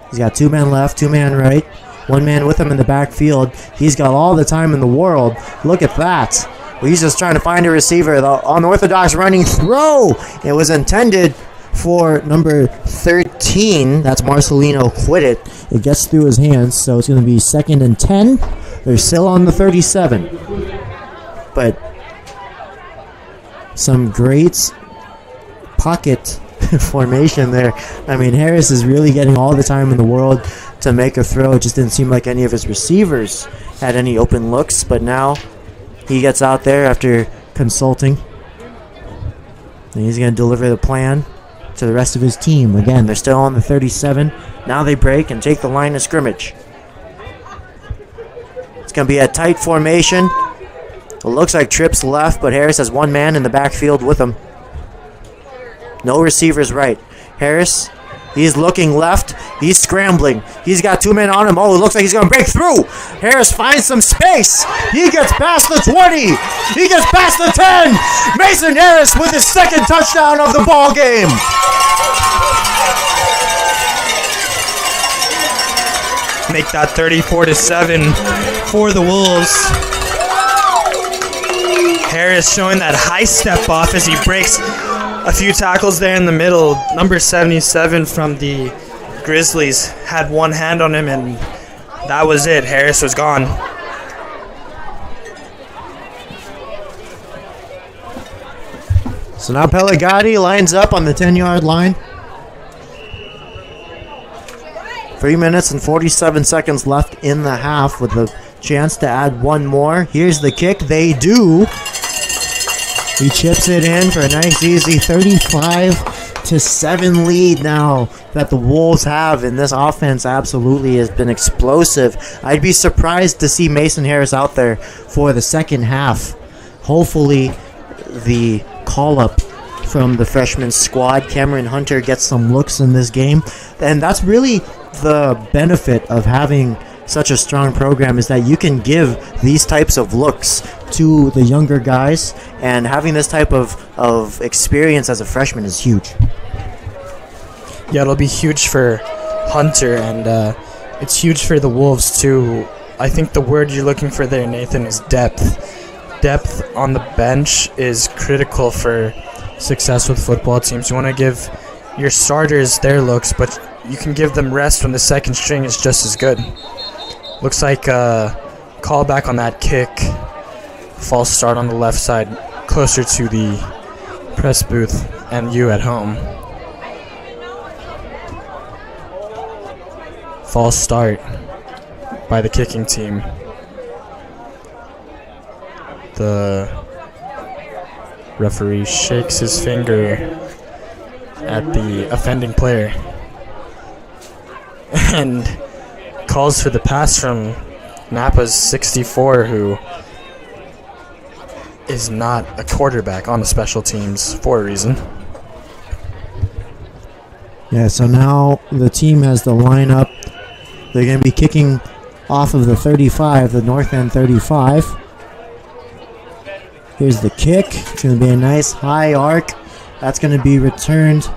He's got 2 men left, 2 man right, 1 man with him in the backfield. He's got all the time in the world. Look at that. Well, he's just trying to find a receiver. The unorthodox running throw. It was intended for number 13. That's Marcelino Quitted. It gets through his hands, so it's going to be 2nd and 10. They're still on the 37. But some great pocket formation there. I mean, Harris is really getting all the time in the world to make a throw. It just didn't seem like any of his receivers had any open looks, but now he gets out there after consulting, and he's going to deliver the plan to the rest of his team. Again, they're still on the 37. Now they break and take the line of scrimmage. It's going to be a tight formation. It looks like Tripp's left, but Harris has 1 man in the backfield with him. No receivers right. Harris He's looking left. He's scrambling. He's got 2 men on him. Oh, it looks like he's going to break through. Harris finds some space. He gets past the 20. He gets past the 10. Mason Harris with his second touchdown of the ball game. Make that 34-7 for the Wolves. Harris showing that high step off as he breaks a few tackles there in the middle. Number 77 from the Grizzlies had one hand on him, and that was it. Harris was gone. So now Pellegatti lines up on the 10-yard line. 3 minutes and 47 seconds left in the half with the chance to add one more. Here's the kick. They do. He chips it in for a nice, easy 35-7 lead now that the Wolves have, and this offense absolutely has been explosive. I'd be surprised to see Mason Harris out there for the second half. Hopefully, the call-up from the freshman squad, Kameron Hunter, gets some looks in this game, and that's really the benefit of having such a strong program, is that you can give these types of looks to the younger guys, and having this type of experience as a freshman is huge. Yeah, it'll be huge for Hunter, and it's huge for the Wolves too. I think the word you're looking for there, Nathan, is depth. Depth on the bench is critical for success with football teams. You want to give your starters their looks, but you can give them rest when the second string is just as good. Looks like a callback on that kick. False start on the left side, closer to the press booth and you at home. False start by the kicking team. The referee shakes his finger at the offending player and calls for the pass from Napa's 64, who is not a quarterback on the special teams for a reason. Yeah, so now the team has the lineup. They're going to be kicking off of the 35, the north end 35. Here's the kick. It's going to be a nice high arc. That's going to be returned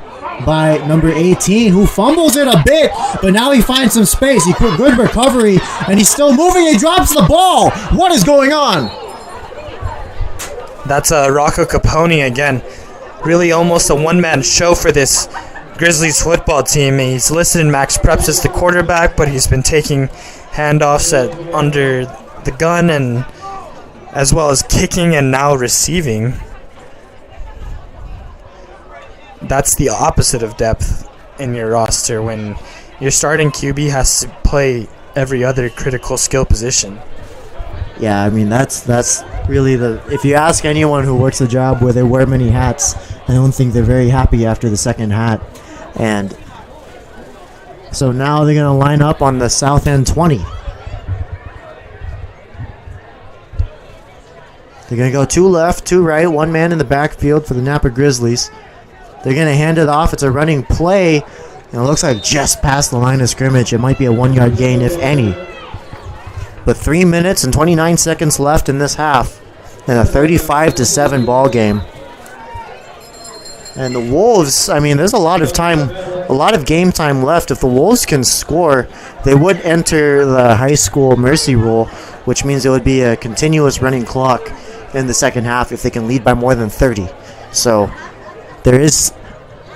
by number 18, who fumbles it a bit, but now he finds some space. He put good recovery, and he's still moving. He drops the ball. What is going on? That's Rocco Capone again. Really almost a one-man show for this Grizzlies football team. He's listed in Max Preps as the quarterback, but he's been taking handoffs under the gun, and as well as kicking and now receiving. That's the opposite of depth in your roster when your starting QB has to play every other critical skill position. Yeah, I mean, that's really if you ask anyone who works a job where they wear many hats, I don't think they're very happy after the second hat. And so now they're going to line up on the south end 20. They're going to go 2 left, 2 right, 1 man in the backfield for the Napa Grizzlies. They're going to hand it off. It's a running play. And it looks like just past the line of scrimmage. It might be a 1-yard gain, if any. But 3 minutes and 29 seconds left in this half. And a 35-7 ball game. And the Wolves, I mean, there's a lot of game time left. If the Wolves can score, they would enter the high school mercy rule, which means it would be a continuous running clock in the second half if they can lead by more than 30. So there is,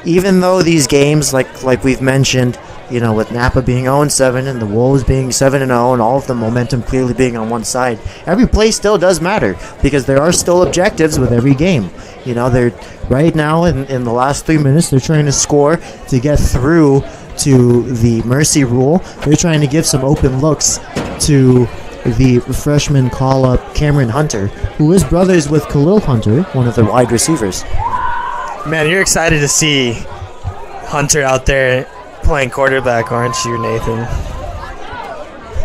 even though these games, like we've mentioned, you know, with Napa being 0-7 and the Wolves being 7-0 and all of the momentum clearly being on one side, every play still does matter because there are still objectives with every game. You know, they're right now in the last 3 minutes, they're trying to score to get through to the mercy rule. They're trying to give some open looks to the freshman call-up Kameron Hunter, who is brothers with Khalil Hunter, one of the wide receivers. Man, you're excited to see Hunter out there playing quarterback, aren't you, Nathan?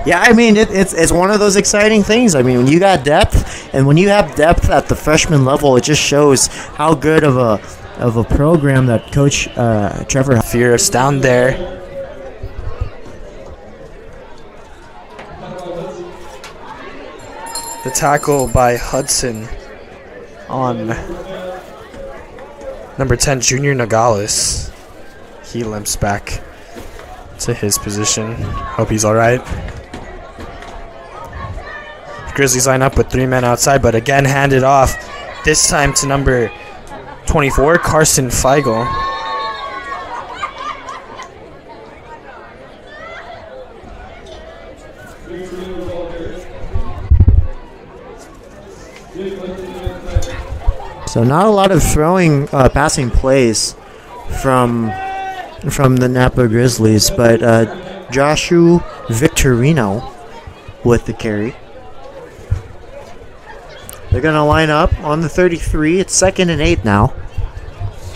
Yeah, I mean, it's one of those exciting things. I mean, when you got depth, and when you have depth at the freshman level, it just shows how good of of a program that Coach Trevor Fierce down there. The tackle by Hudson on number 10, Junior Nogales. He limps back to his position. Hope he's all right. Grizzlies line up with 3 men outside, but again handed off. This time to number 24, Carson Feigl. So not a lot of passing plays from the Napa Grizzlies, but Joshua Victorino with the carry. They're going to line up on the 33. It's 2nd and 8 now.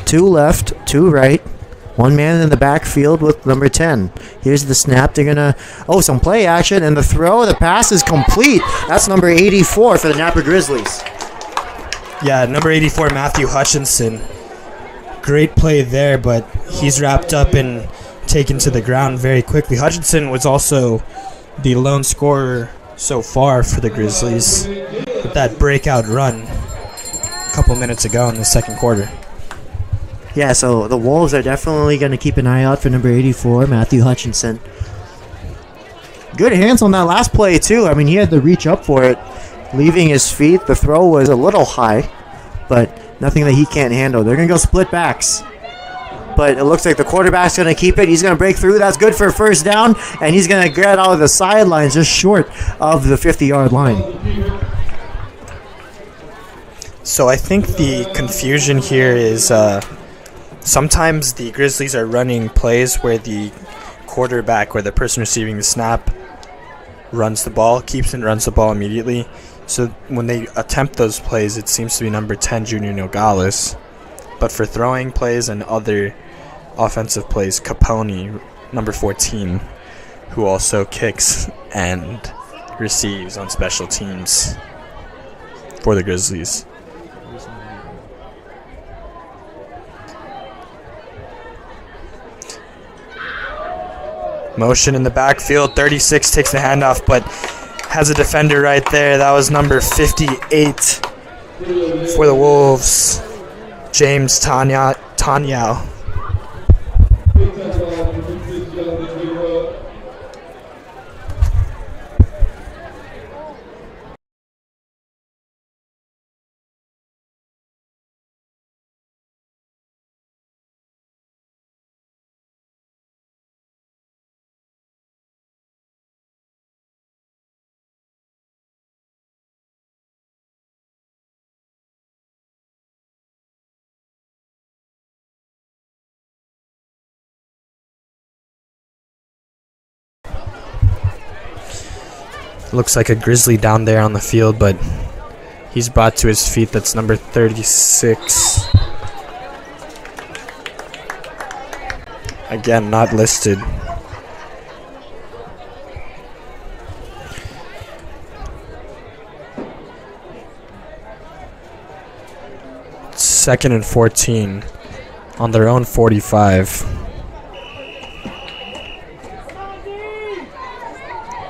2 left, 2 right. 1 man in the backfield with number 10. Here's the snap. They're going to... some play action, and the throw. The pass is complete. That's number 84 for the Napa Grizzlies. Yeah, number 84, Matthew Hutchinson. Great play there, but he's wrapped up and taken to the ground very quickly. Hutchinson was also the lone scorer so far for the Grizzlies with that breakout run a couple minutes ago in the second quarter. Yeah, so the Wolves are definitely going to keep an eye out for number 84, Matthew Hutchinson. Good hands on that last play, too. I mean, he had to reach up for it, leaving his feet. The throw was a little high, but nothing that he can't handle. They're going to go split backs. But it looks like the quarterback's going to keep it. He's going to break through. That's good for a first down. And he's going to get out of the sidelines just short of the 50-yard line. So I think the confusion here is sometimes the Grizzlies are running plays where the quarterback or the person receiving the snap runs the ball, keeps and runs the ball immediately. So when they attempt those plays, it seems to be number 10, Junior Nogales. But for throwing plays and other offensive plays, Capone, number 14, who also kicks and receives on special teams for the Grizzlies. Motion in the backfield. 36 takes the handoff, but has a defender right there. That was number 58 for the Wolves, James Tanyao. Looks like a Grizzly down there on the field, but he's brought to his feet. That's number 36. Again, not listed. Second and 14 on their own 45.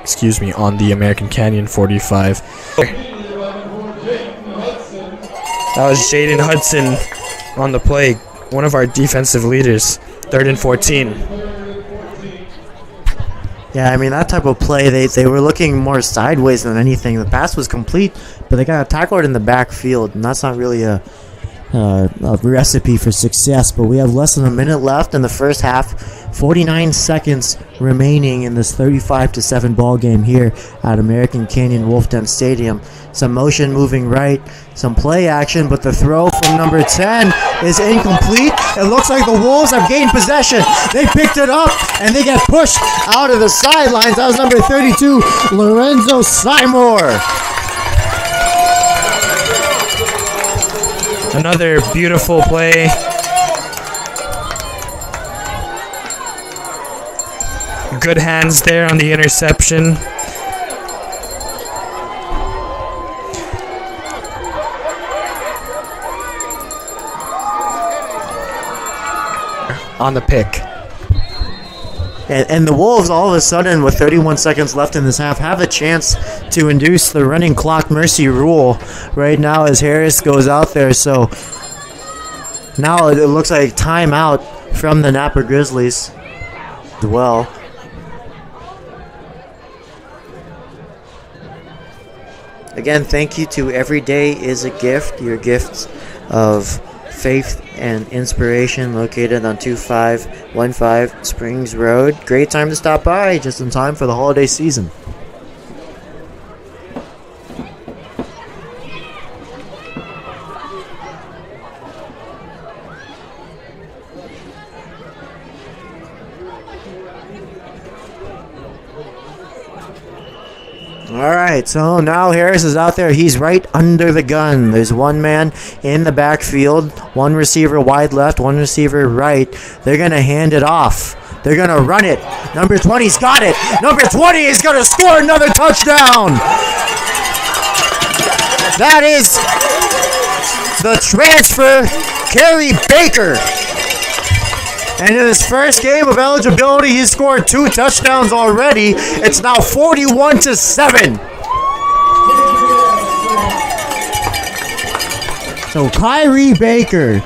Excuse me, on the American Canyon 45. That was Jaden Hudson on the play, one of our defensive leaders. 3rd and 14. Yeah, I mean, that type of play, they were looking more sideways than anything. The pass was complete, but they got tackled in the backfield, and that's not really a recipe for success. But we have less than a minute left in the first half. 49 seconds remaining in this 35-7 ball game here at American Canyon Wolf Den Stadium. Some motion moving right, some play action, but the throw from number 10 is incomplete. It looks like the Wolves have gained possession. They picked it up, and they get pushed out of the sidelines. That was number 32, Lorenzo Seymour. Another beautiful play. Good hands there on the interception. on the pick. And the Wolves, all of a sudden, with 31 seconds left in this half, have a chance to induce the running clock mercy rule right now as Harris goes out there. So now it looks like timeout from the Napa Grizzlies as well. Again, thank you to Every Day is a Gift, your gift of faith and inspiration, located on 2515 Springs Road. Great time to stop by, just in time for the holiday season. Alright, so now Harris is out there. He's right under the gun. There's one man in the backfield, one receiver wide left, one receiver right. They're going to hand it off. They're going to run it. Number 20's got it. Number 20 is going to score another touchdown. That is the transfer, Khairee Baker. And in his first game of eligibility, he scored 2 touchdowns already. It's now 41-7. So Khairee Baker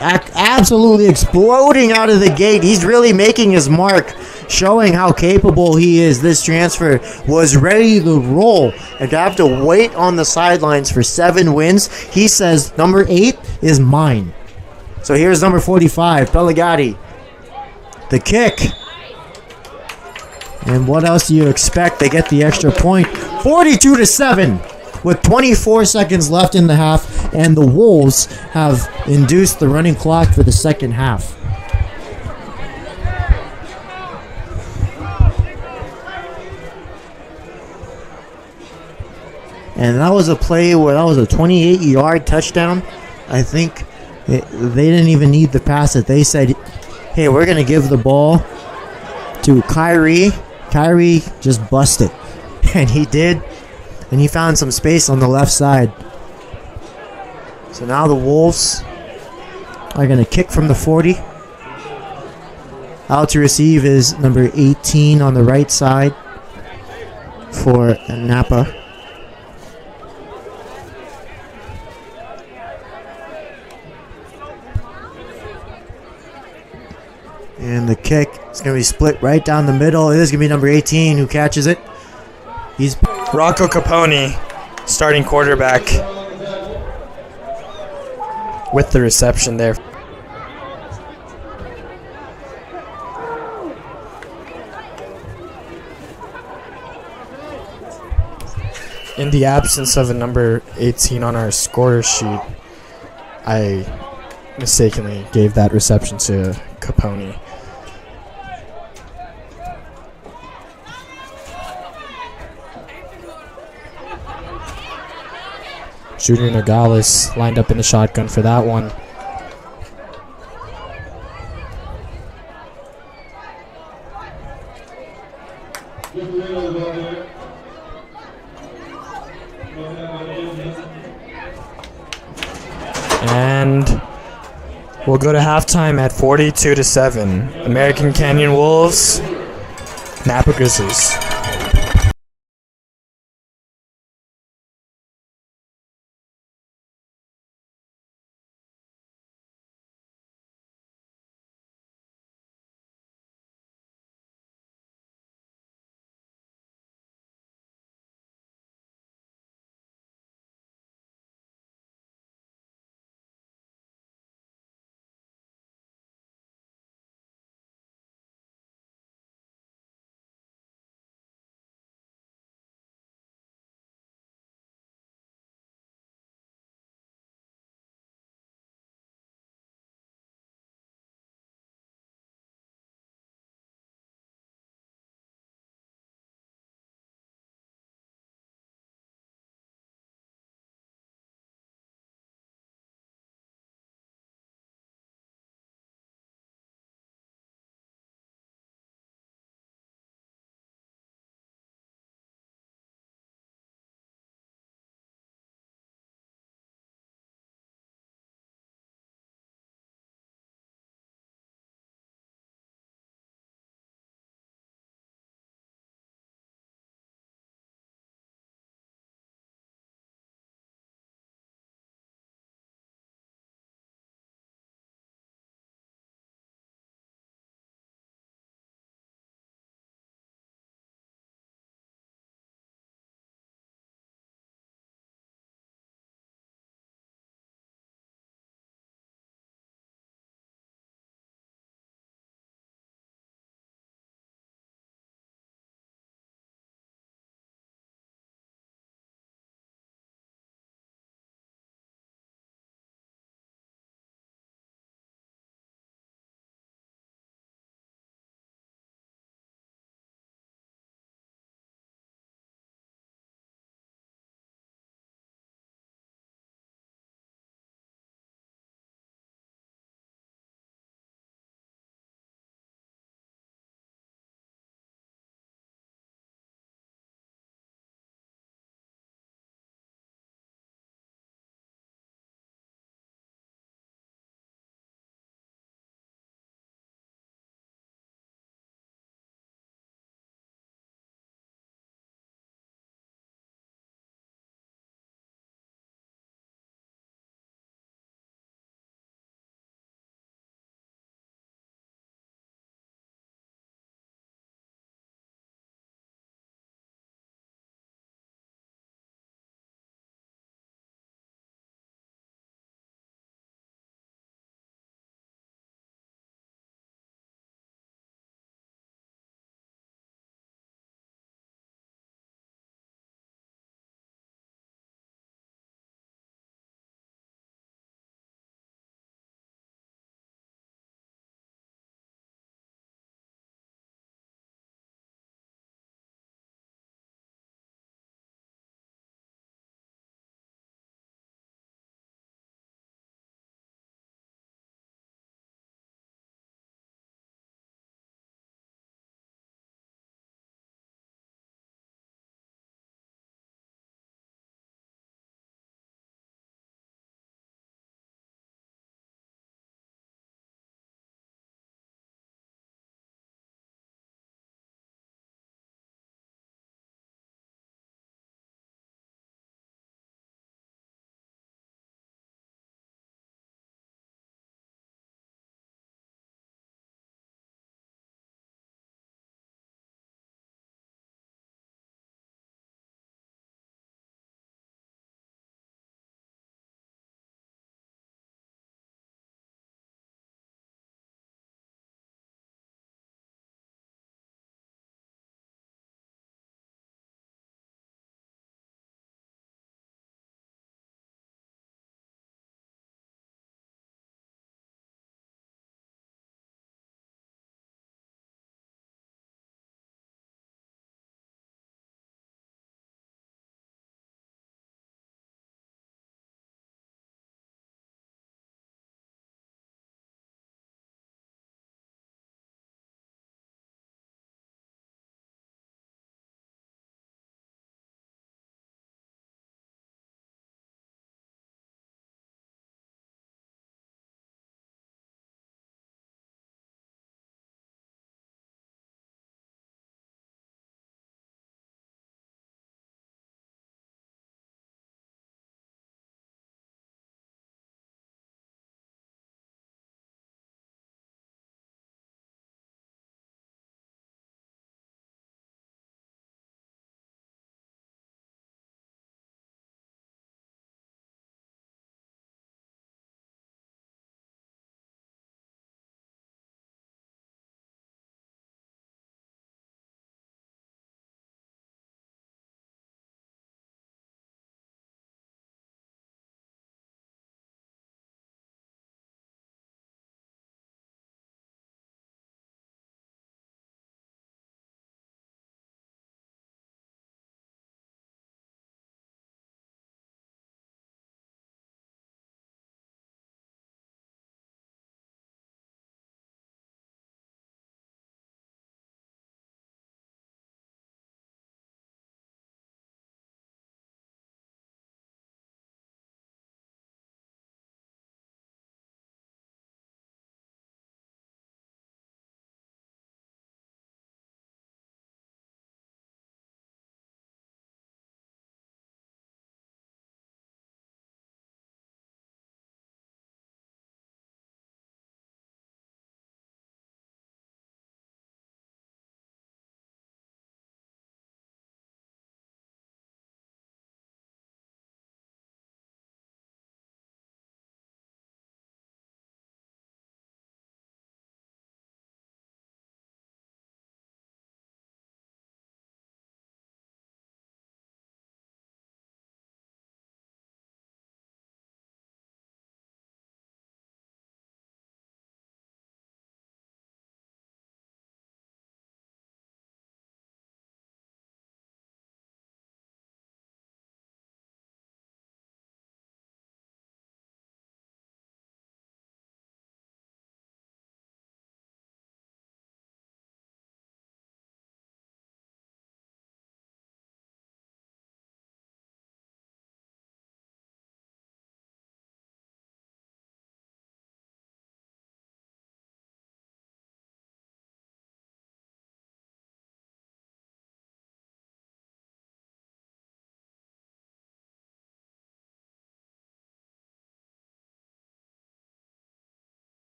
absolutely exploding out of the gate. He's really making his mark, showing how capable he is. This transfer was ready to roll, and to have to wait on the sidelines for 7 wins, he says number 8 is mine. So here's number 45, Pelagatti. The kick. And what else do you expect? They get the extra point. 42-7 with 24 seconds left in the half, and the Wolves have induced the running clock for the second half. And that was a play where that was a 28-yard touchdown. I think they didn't even need to pass it. They said, hey, we're going to give the ball to Khairee. Khairee just busted. And he did. And he found some space on the left side. So now the Wolves are going to kick from the 40. Out to receive is number 18 on the right side for Napa. And the kick is going to be split right down the middle. It is going to be number 18 who catches it. He's Rocco Capone, starting quarterback, with the reception there. In the absence of a number 18 on our scorer sheet, I mistakenly gave that reception to Capone. Junior Nogales lined up in the shotgun for that one. And we'll go to halftime at 42-7. American Canyon Wolves, Napa Grizzlies.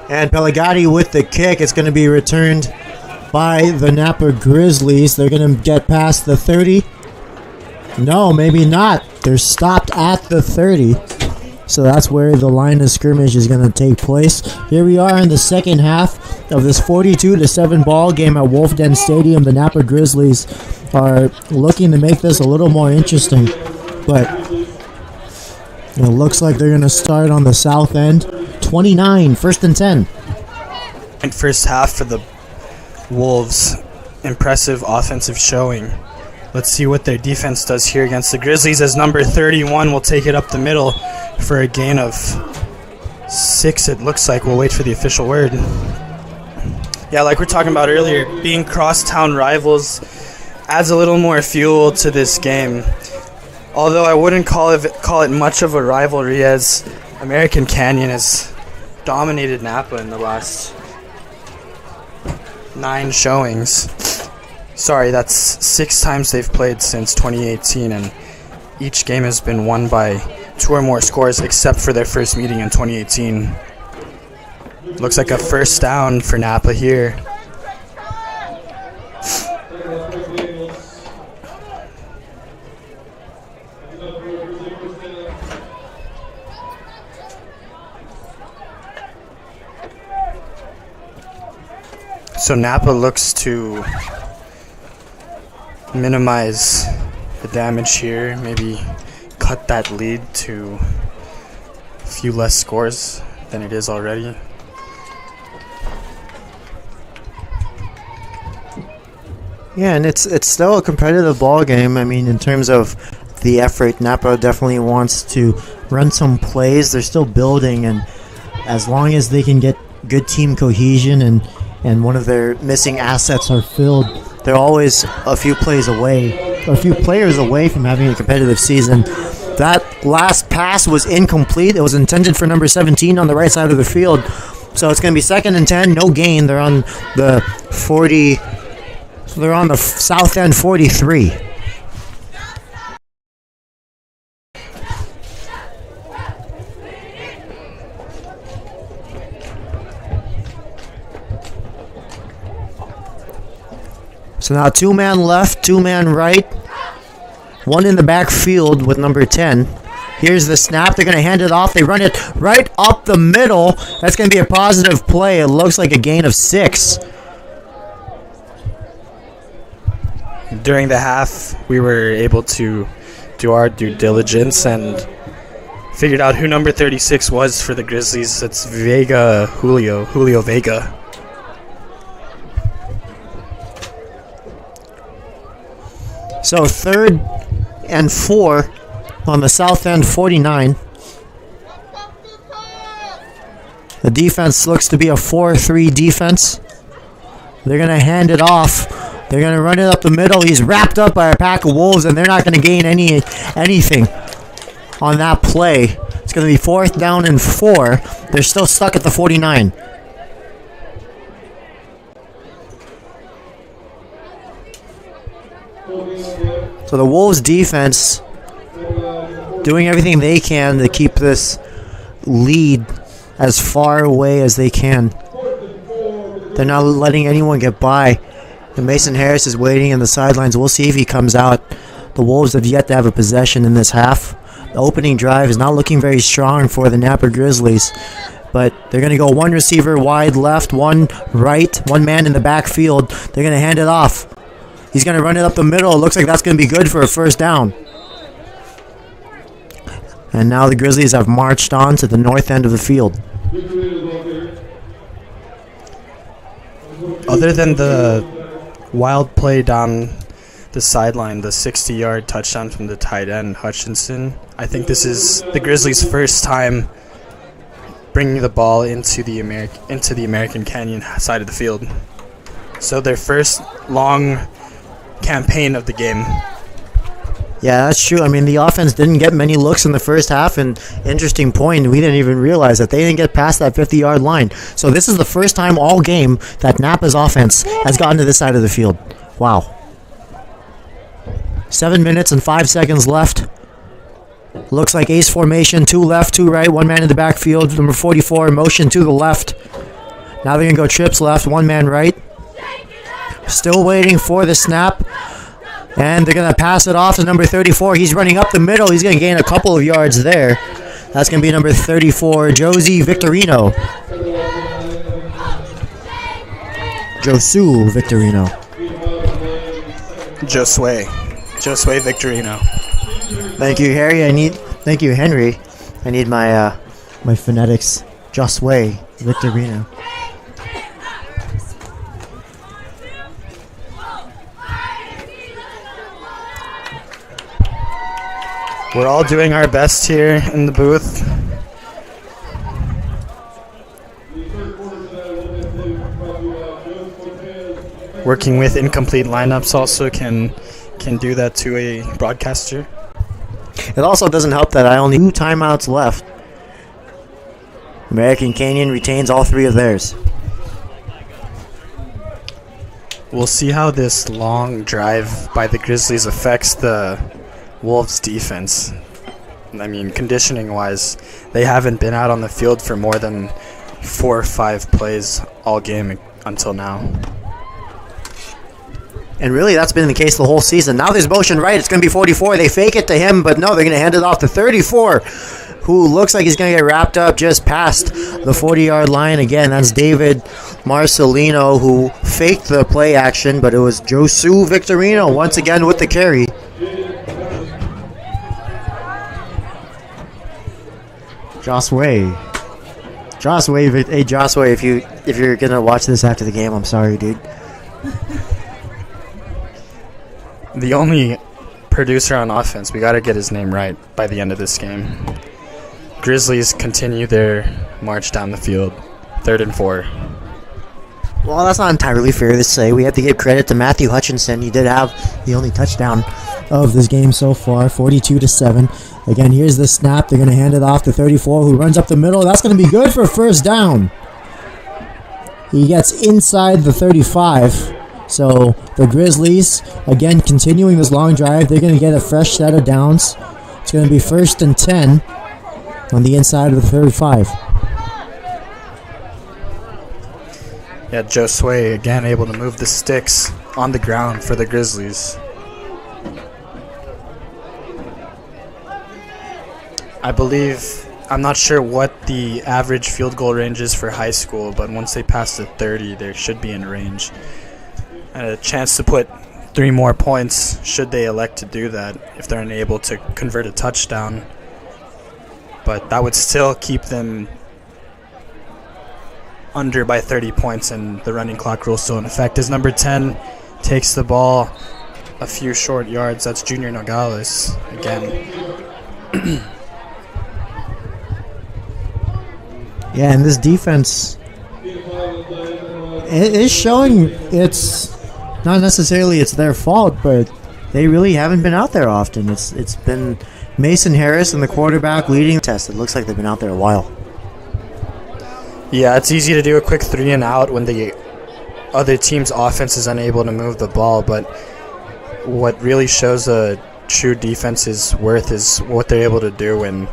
And Pelagatti with the kick. It's going to be returned by the Napa Grizzlies. They're going to get past the 30. No, maybe not. They're stopped at the 30. So that's where the line of scrimmage is going to take place. Here we are in the second half of this 42-7 ball game at Wolf Den Stadium. The Napa Grizzlies are looking to make this a little more interesting. But it looks like they're going to start on the south end. 29, first and 10. And first half for the Wolves. Impressive offensive showing. Let's see what their defense does here against the Grizzlies, as number 31 will take it up the middle for a gain of 6, it looks like. We'll wait for the official word. Yeah, like we're talking about earlier, being crosstown rivals adds a little more fuel to this game. Although I wouldn't call it much of a rivalry, as American Canyon has dominated Napa in the last 9 showings. Sorry, that's 6 times they've played since 2018, and each game has been won by 2 or more scores, except for their first meeting in 2018. Looks like a first down for Napa here. So Napa looks to minimize the damage here, maybe cut that lead to a few less scores than it is already. Yeah, and it's still a competitive ball game. I mean, in terms of the effort, Napa definitely wants to run some plays. They're still building, and as long as they can get good team cohesion and one of their missing assets are filled, they're always a few plays away, or a few players away from having a competitive season. That last pass was incomplete. It was intended for number 17 on the right side of the field. So it's going to be second and 10, no gain. They're on the 40. So they're on the south end 43. So now 2-man left, 2-man right. 1 in the backfield with number 10. Here's the snap. They're going to hand it off. They run it right up the middle. That's going to be a positive play. It looks like a gain of 6. During the half, we were able to do our due diligence and figured out who number 36 was for the Grizzlies. It's Julio Vega. So 3rd and 4 on the south end 49. The defense looks to be a 4-3 defense. They're going to hand it off. They're going to run it up the middle. He's wrapped up by a pack of Wolves, and they're not going to gain anything on that play. It's going to be 4th down and 4. They're still stuck at the 49. So the Wolves defense doing everything they can to keep this lead as far away as they can. They're not letting anyone get by. And Mason Harris is waiting in the sidelines. We'll see if he comes out. The Wolves have yet to have a possession in this half. The opening drive is not looking very strong for the Napa Grizzlies. But they're going to go 1 receiver wide left, 1 right, 1 man in the backfield. They're going to hand it off. He's going to run it up the middle. It looks like that's going to be good for a first down. And now the Grizzlies have marched on to the north end of the field. Other than the wild play down the sideline, the 60-yard touchdown from the tight end, Hutchinson, I think this is the Grizzlies' first time bringing the ball into the American Canyon side of the field. So their first long campaign of the game. Yeah, that's true. I mean, the offense didn't get many looks in the first half, and interesting point, we didn't even realize that they didn't get past that 50-yard line. So this is the first time all game that Napa's offense has gotten to this side of the field. Wow. 7 minutes and 5 seconds left. Looks like ace formation, 2 left, 2 right, 1 man in the backfield. Number 44, motion to the left. Now they're going to go trips left, one man right. Still waiting for the snap. And they're going to pass it off to number 34. He's running up the middle. He's going to gain a couple of yards there. That's going to be number 34, Josie Victorino. Josu Victorino. Josue Victorino. Thank you, Harry. Thank you, Henry. I need my my phonetics. Josue Victorino. We're all doing our best here in the booth. Working with incomplete lineups also can do that to a broadcaster. It also doesn't help that I only 2 timeouts left. American Canyon retains all 3 of theirs. We'll see how this long drive by the Grizzlies affects the Wolves' defense. I mean, conditioning-wise, they haven't been out on the field for more than 4 or 5 plays all game until now. And really, that's been the case the whole season. Now there's motion right. It's going to be 44. They fake it to him, but no, they're going to hand it off to 34, who looks like he's going to get wrapped up just past the 40-yard line. Again, that's David Marcelino, who faked the play action, but it was Josu Victorino once again with the carry. Josue, hey Josue, if you're gonna watch this after the game, I'm sorry, dude. The only producer on offense, we got to get his name right by the end of this game. Grizzlies continue their march down the field, 3rd and 4. Well, that's not entirely fair to say. We have to give credit to Matthew Hutchinson. He did have the only touchdown of this game so far, 42-7. Again, here's the snap. They're going to hand it off to 34, who runs up the middle. That's going to be good for a first down. He gets inside the 35. So the Grizzlies, again, continuing this long drive. They're going to get a fresh set of downs. It's going to be 1st and 10 on the inside of the 35. Yeah, Josue again able to move the sticks on the ground for the Grizzlies. I believe, I'm not sure what the average field goal range is for high school, but once they pass the 30, they should be in range. And a chance to put 3 more points should they elect to do that if they're unable to convert a touchdown. But that would still keep them under by 30 points, and the running clock rule still in effect. As number 10 takes the ball a few short yards, that's Junior Nogales again. Yeah, and this defense is showing it's not necessarily it's their fault, but they really haven't been out there often. It's been Mason Harris and the quarterback leading the test. It looks like they've been out there a while. Yeah, it's easy to do a quick 3 and out when the other team's offense is unable to move the ball, but what really shows a true defense's worth is what they're able to do when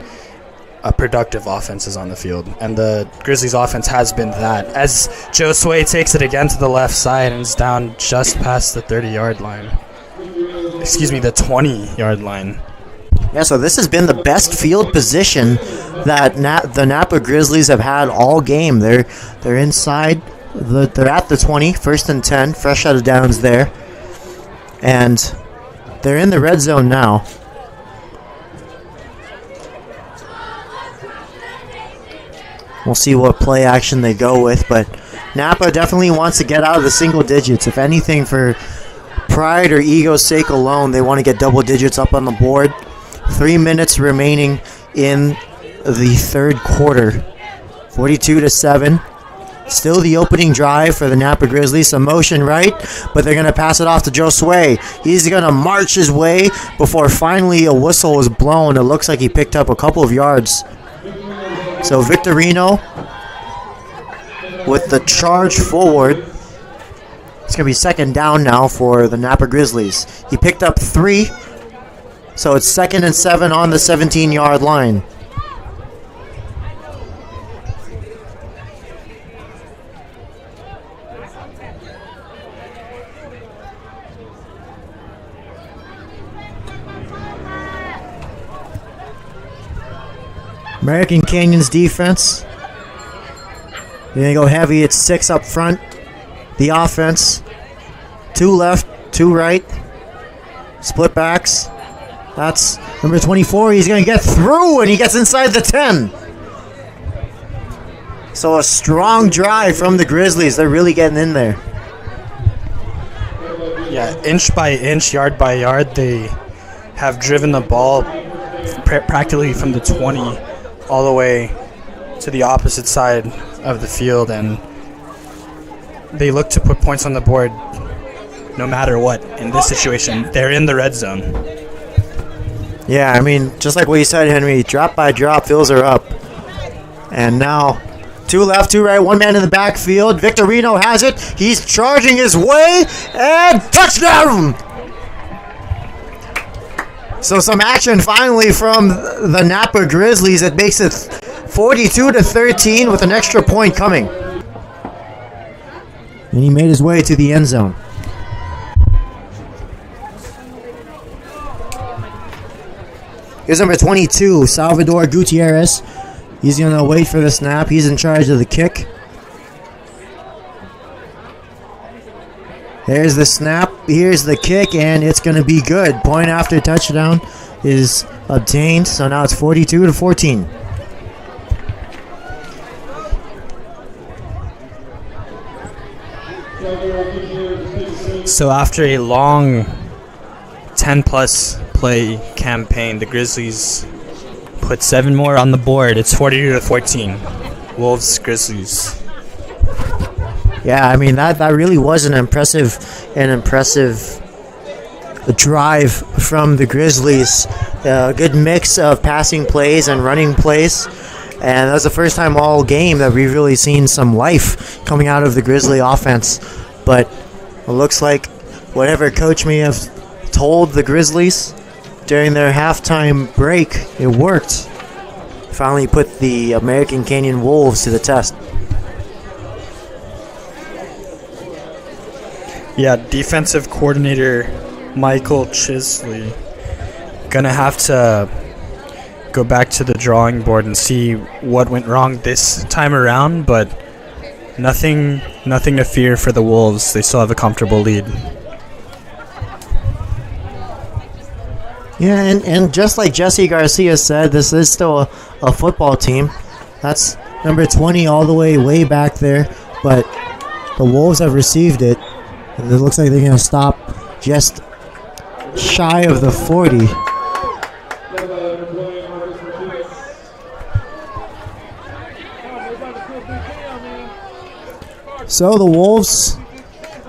a productive offense is on the field. And the Grizzlies offense has been that. As Josue takes it again to the left side and is down just past the 30-yard line. Excuse me, the 20-yard line. Yeah, so this has been the best field position that the Napa Grizzlies have had all game. They're inside. They're at the 20, 1st and 10, fresh out of downs there. And they're in the red zone now. We'll see what play action they go with, but Napa definitely wants to get out of the single digits. If anything, for pride or ego's sake alone, they want to get double digits up on the board. 3 minutes remaining in the 3rd quarter. 42-7. Still the opening drive for the Napa Grizzlies. Some motion right, but they're going to pass it off to Josue. He's going to march his way before finally a whistle was blown. It looks like he picked up a couple of yards. So Victorino with the charge forward. It's going to be 2nd down now for the Napa Grizzlies. He picked up 3, so it's 2nd and 7 on the 17-yard line. American Canyon's defense. They're going to go heavy. It's 6 up front. The offense. 2 left, 2 right. Split backs. That's number 24. He's going to get through, and he gets inside the 10. So a strong drive from the Grizzlies. They're really getting in there. Yeah, inch by inch, yard by yard, they have driven the ball practically from the 20 all the way to the opposite side of the field, and they look to put points on the board no matter what. In this situation, they're in the red zone. Yeah, I mean, just like what you said, Henry, drop by drop fills her up. And now 2 left, 2 right, 1 man in the backfield. Victorino has it. He's charging his way, and touchdown! So some action finally from the Napa Grizzlies. It makes it 42-13 with an extra point coming. And he made his way to the end zone. Here's number 22, Salvador Gutierrez. He's going to wait for the snap. He's in charge of the kick. There's the snap. Here's the kick, and it's going to be good. Point after touchdown is obtained. So now it's 42-14. So after a long 10-plus play campaign, the Grizzlies put 7 more on the board. It's 42-14. Wolves, Grizzlies. Yeah, I mean that really was an impressive drive from the Grizzlies. A good mix of passing plays and running plays, and that was the first time all game that we've really seen some life coming out of the Grizzly offense. But it looks like whatever coach may have told the Grizzlies during their halftime break, it worked. Finally put the American Canyon Wolves to the test. Yeah, defensive coordinator Michael Chisley gonna have to go back to the drawing board and see what went wrong this time around, but nothing to fear for the Wolves. They still have a comfortable lead. Yeah, and just like Jesse Garcia said, this is still a football team. That's number 20 all the way back there, but the Wolves have received it, and it looks like they're going to stop just shy of the 40. So the Wolves,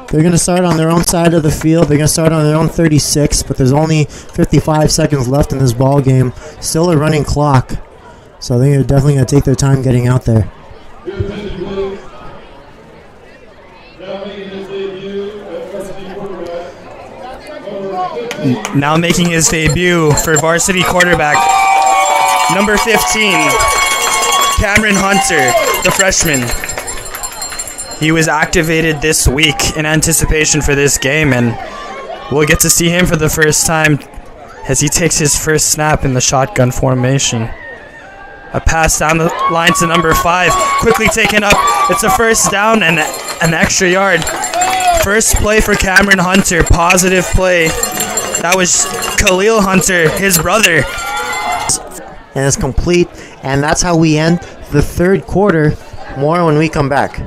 they're going to start on their own side of the field. They're going to start on their own 36, but there's only 55 seconds left in this ball game. Still a running clock, so they're definitely going to take their time getting out there. Now making his debut for varsity quarterback, number 15, Kameron Hunter, the freshman. He was activated this week in anticipation for this game, and we'll get to see him for the first time as he takes his first snap in the shotgun formation. A pass down the line to number 5, quickly taken up. It's a first down and an extra yard. First play for Kameron Hunter, positive play. That was Khalil Hunter, his brother. And it's complete, and that's how we end the third quarter. More when we come back.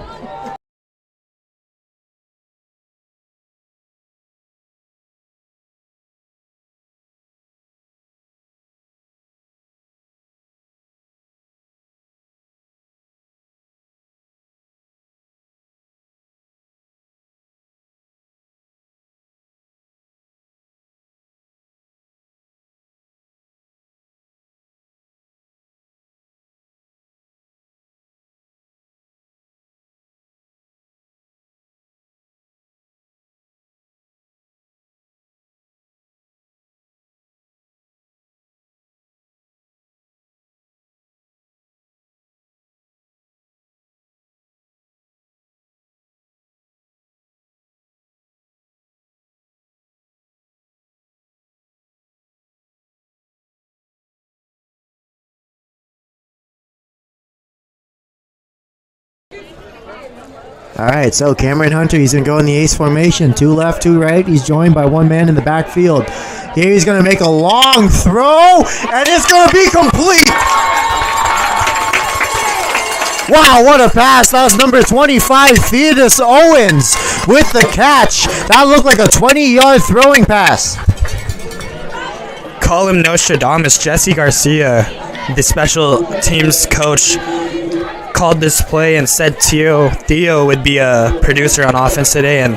All right, so Kameron Hunter, he's going to go in the ace formation. 2 left, 2 right. He's joined by 1 man in the backfield. Here he's going to make a long throw, and it's going to be complete. Wow, what a pass. That was number 25, Theodis Owens, with the catch. That looked like a 20-yard throwing pass. Call him Nostradamus. Jesse Garcia, the special teams coach, called this play and said Theo would be a producer on offense today, and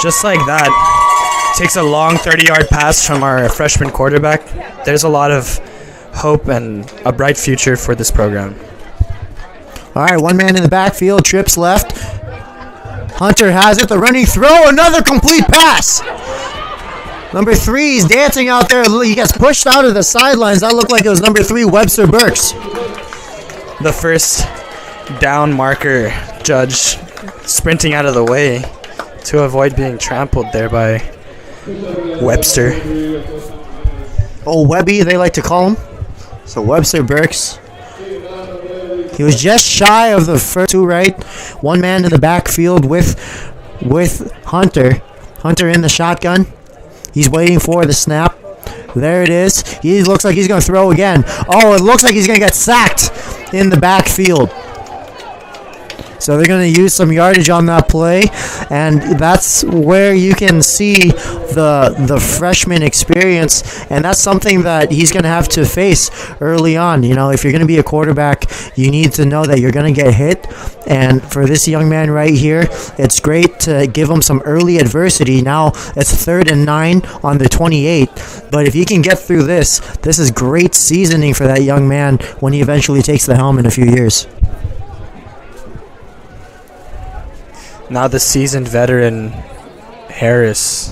just like that, takes a long 30-yard pass from our freshman quarterback. There's a lot of hope and a bright future for this program. All right, 1 man in the backfield, trips left. Hunter has it, the running throw, another complete pass. Number 3, he's dancing out there. He gets pushed out of the sidelines. That looked like it was number 3, Webster Burks. The first down marker, Judge sprinting out of the way to avoid being trampled there by Webster. Oh, Webby, they like to call him. So Webster Burks. He was just shy of the first 2 right. 1 man in the backfield with Hunter. Hunter in the shotgun. He's waiting for the snap. There it is. He looks like he's going to throw again. Oh, it looks like he's going to get sacked in the backfield. So they're going to use some yardage on that play, and that's where you can see the freshman experience, and that's something that he's going to have to face early on. You know, if you're going to be a quarterback, you need to know that you're going to get hit, and for this young man right here, it's great to give him some early adversity. Now it's 3rd and 9 on the 28, but if you can get through this is great seasoning for that young man when he eventually takes the helm in a few years. Now the seasoned veteran Hunter's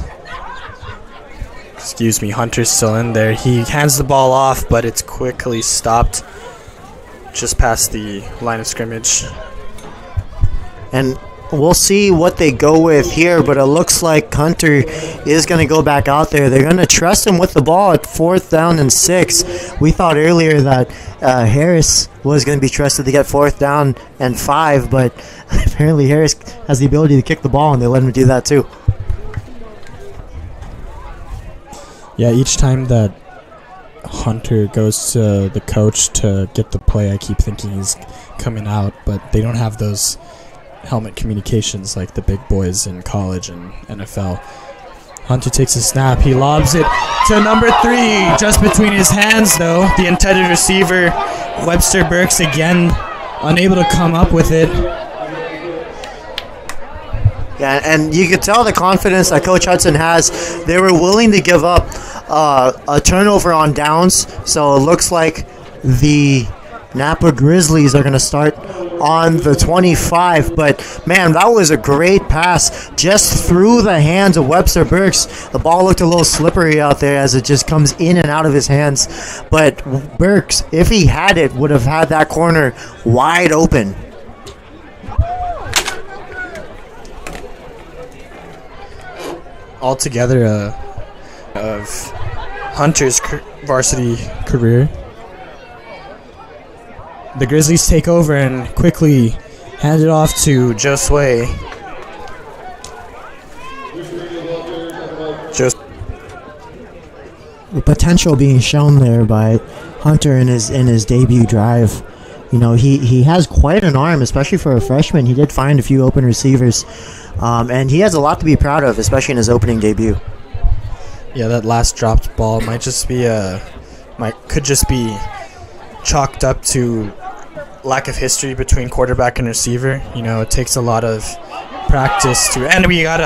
still in there. He hands the ball off, but it's quickly stopped just past the line of scrimmage. And we'll see what they go with here, but it looks like Hunter is going to go back out there. They're going to trust him with the ball at 4th down and 6. We thought earlier that Harris was going to be trusted to get 4th down and 5, but apparently Harris has the ability to kick the ball, and they let him do that too. Yeah, each time that Hunter goes to the coach to get the play, I keep thinking he's coming out, but they don't have those helmet communications like the big boys in college and NFL. Hunter takes a snap. He lobs it to number 3, just between his hands, though. The intended receiver, Webster Burks, again unable to come up with it. Yeah, and you could tell the confidence that Coach Hudson has. They were willing to give up a turnover on downs, so it looks like the Napa Grizzlies are going to start on the 25, but man, that was a great pass just through the hands of Webster Burks. The ball looked a little slippery out there as it just comes in and out of his hands, but Burks, if he had it, would have had that corner wide open. Altogether of Hunter's varsity career, the Grizzlies take over and quickly hand it off to Josue. The potential being shown there by Hunter in his debut drive. You know, he has quite an arm, especially for a freshman. He did find a few open receivers, and he has a lot to be proud of, especially in his opening debut. Yeah, that last dropped ball could just be chalked up to lack of history between quarterback and receiver. You know, it takes a lot of practice to. And we got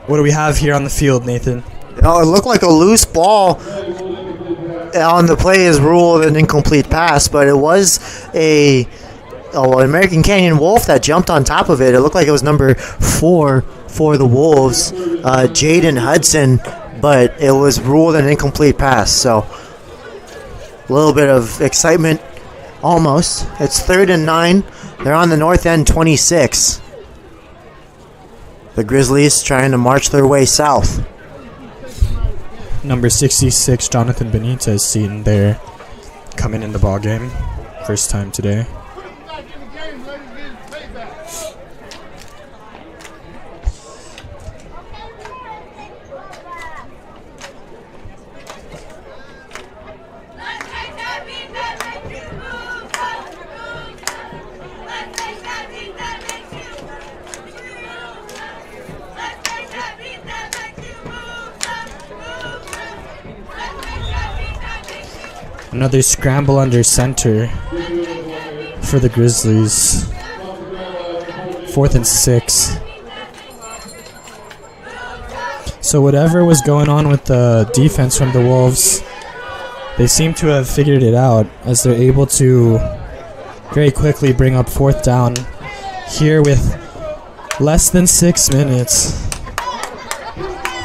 what do we have here on the field, Nathan? Oh, it looked like a loose ball on the play is ruled an incomplete pass, but it was an American Canyon Wolf that jumped on top of it. It looked like it was number 4 for the Wolves, Jaden Hudson, but it was ruled an incomplete pass. So a little bit of excitement, almost. It's 3rd and 9. They're on the north end, 26. The Grizzlies trying to march their way south. Number 66, Jonathan Benitez, seen there coming in the ball game. First time today. Another scramble under center for the Grizzlies. 4th and 6. So whatever was going on with the defense from the Wolves, they seem to have figured it out as they're able to very quickly bring up 4th down here with less than 6 minutes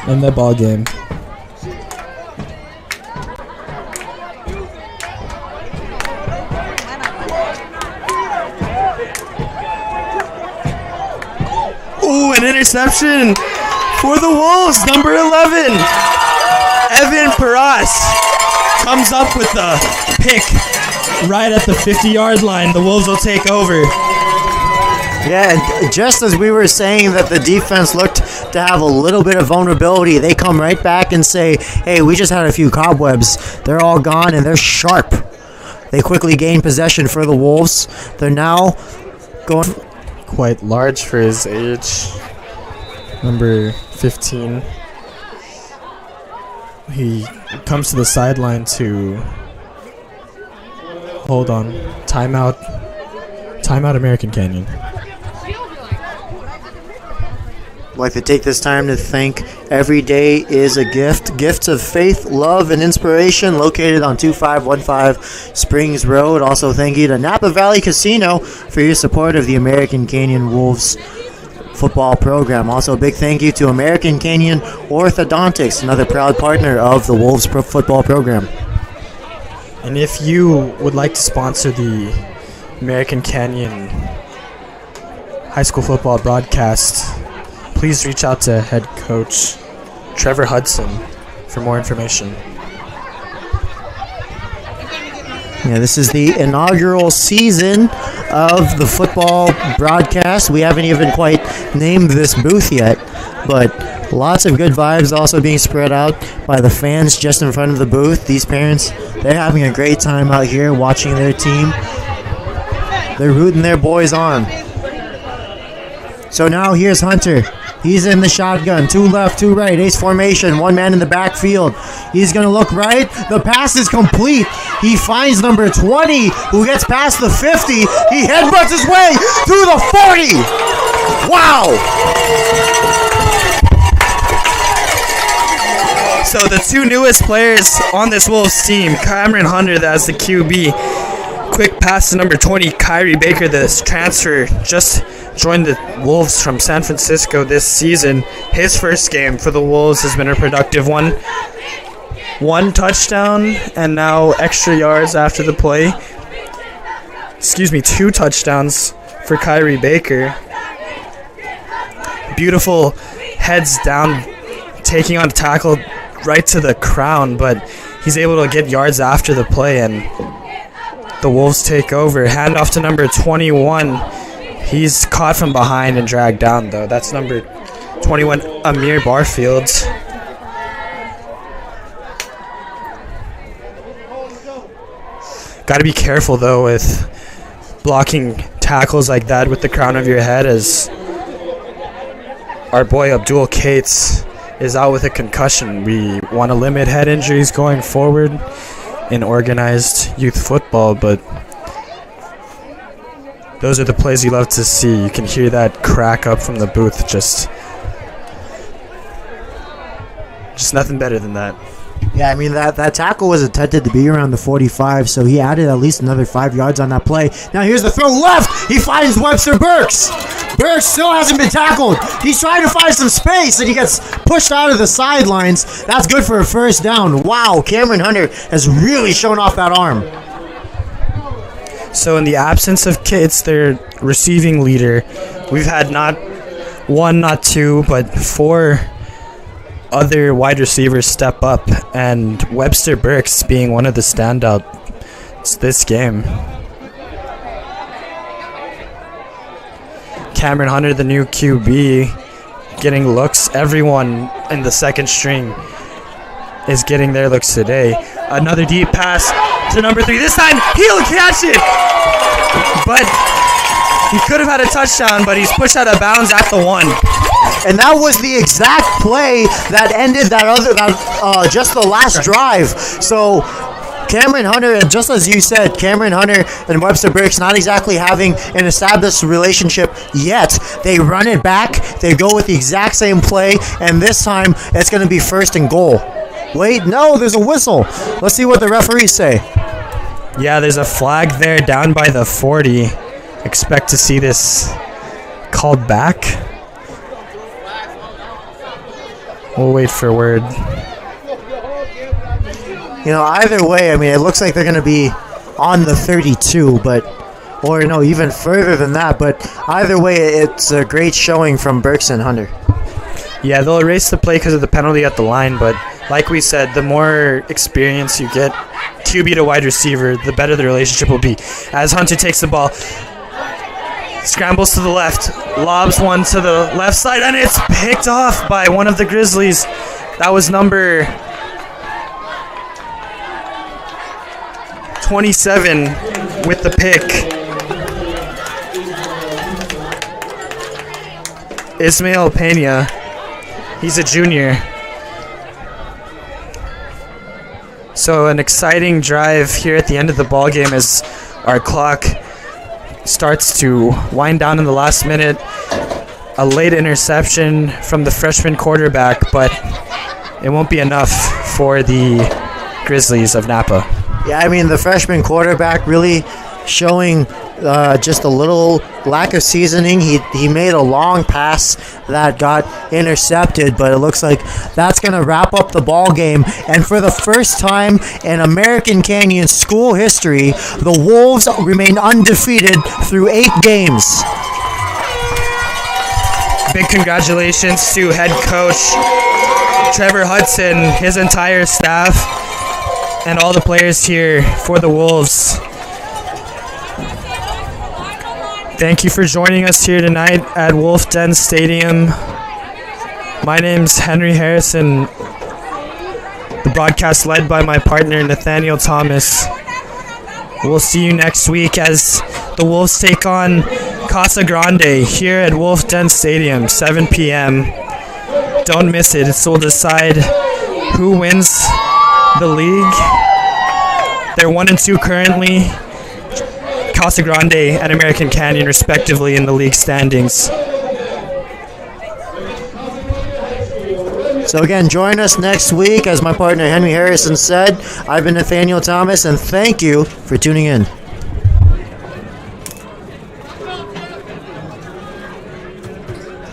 in the ball game. Ooh, an interception for the Wolves, number 11. Evan Paras comes up with the pick right at the 50-yard line. The Wolves will take over. Yeah, and just as we were saying that the defense looked to have a little bit of vulnerability, they come right back and say, hey, we just had a few cobwebs. They're all gone, and they're sharp. They quickly gain possession for the Wolves. They're now going... Quite large for his age. Number 15. He comes to the sideline to... Hold on. Timeout. Timeout American Canyon. I'd like to take this time to thank Every Day is a Gift. Gifts of faith, love, and inspiration located on 2515 Springs Road. Also thank you to Napa Valley Casino for your support of the American Canyon Wolves football program. Also a big thank you to American Canyon Orthodontics, another proud partner of the Wolves football program. And if you would like to sponsor the American Canyon high school football broadcast, please reach out to head coach Trevor Hudson for more information. Yeah, this is the inaugural season of the football broadcast. We haven't even quite named this booth yet, but lots of good vibes also being spread out by the fans just in front of the booth. These parents, they're having a great time out here watching their team. They're rooting their boys on. So now here's Hunter. He's in the shotgun. 2 left, 2 right. Ace formation. 1 man in the backfield. He's going to look right. The pass is complete. He finds number 20, who gets past the 50. He headbutts his way to the 40. Wow. So the 2 newest players on this Wolves team, Kameron Hunter, that's the QB. Quick pass to number 20, Khairee Baker, this transfer, just joined the Wolves from San Francisco this season. His first game for the Wolves has been a productive one. 1 touchdown and now extra yards after the play. 2 touchdowns for Khairee Baker. Beautiful heads down, taking on tackle right to the crown, but he's able to get yards after the play, and the Wolves take over. Handoff to number 21. He's caught from behind and dragged down, though. That's number 21, Amir Barfield. Got to be careful, though, with blocking tackles like that with the crown of your head, as our boy Abdul Cates is out with a concussion. We want to limit head injuries going forward in organized youth football, but those are the plays you love to see. You can hear that crack up from the booth. Just nothing better than that. Yeah, I mean, that tackle was intended to be around the 45, so he added at least another 5 yards on that play. Now here's the throw left. He finds Webster Burks. Burks still hasn't been tackled. He's trying to find some space, and he gets pushed out of the sidelines. That's good for a first down. Wow, Kameron Hunter has really shown off that arm. So in the absence of Cates, their receiving leader, we've had not 1, not 2, but 4 other wide receivers step up, and Webster Burks being one of the standouts this game. Kameron Hunter, the new QB, getting looks. Everyone in the second string is getting their looks today. Another deep pass to number 3. This time he'll catch it, but he could have had a touchdown, but he's pushed out of bounds at the 1. And that was the exact play that ended just the last drive. So Kameron Hunter, just as you said, Kameron Hunter and Webster Burks not exactly having an established relationship yet. They run it back, they go with the exact same play, and this time it's going to be first and goal. Wait, no, there's a whistle. Let's see what the referees say. Yeah, there's a flag there down by the 40. Expect to see this called back. We'll wait for word. You know, either way, I mean, it looks like they're going to be on the 32, or no, even further than that. But either way, it's a great showing from Burks and Hunter. Yeah, they'll erase the play because of the penalty at the line, but like we said, the more experience you get, QB to wide receiver, the better the relationship will be. As Hunter takes the ball, scrambles to the left, lobs one to the left side, and it's picked off by one of the Grizzlies. That was number 27 with the pick. Ismail Pena. He's a junior. So an exciting drive here at the end of the ball game as our clock starts to wind down in the last minute. A late interception from the freshman quarterback, but it won't be enough for the Grizzlies of Napa. Yeah, I mean, the freshman quarterback really showing just a little lack of seasoning. He made a long pass that got intercepted, but it looks like that's going to wrap up the ball game. And for the first time in American Canyon school history, the Wolves remain undefeated through 8 games. Big congratulations to head coach Trevor Hudson, his entire staff, and all the players here for the Wolves. Thank you for joining us here tonight at Wolf Den Stadium. My name's Henry Harrison, the broadcast led by my partner Nathaniel Thomas. We'll see you next week as the Wolves take on Casa Grande here at Wolf Den Stadium, 7 p.m. Don't miss it. It will decide who wins the league. They're 1-2 currently. Casa Grande and American Canyon, respectively, in the league standings. So again, join us next week. As my partner Henry Harrison said, I've been Nathaniel Thomas, and thank you for tuning in.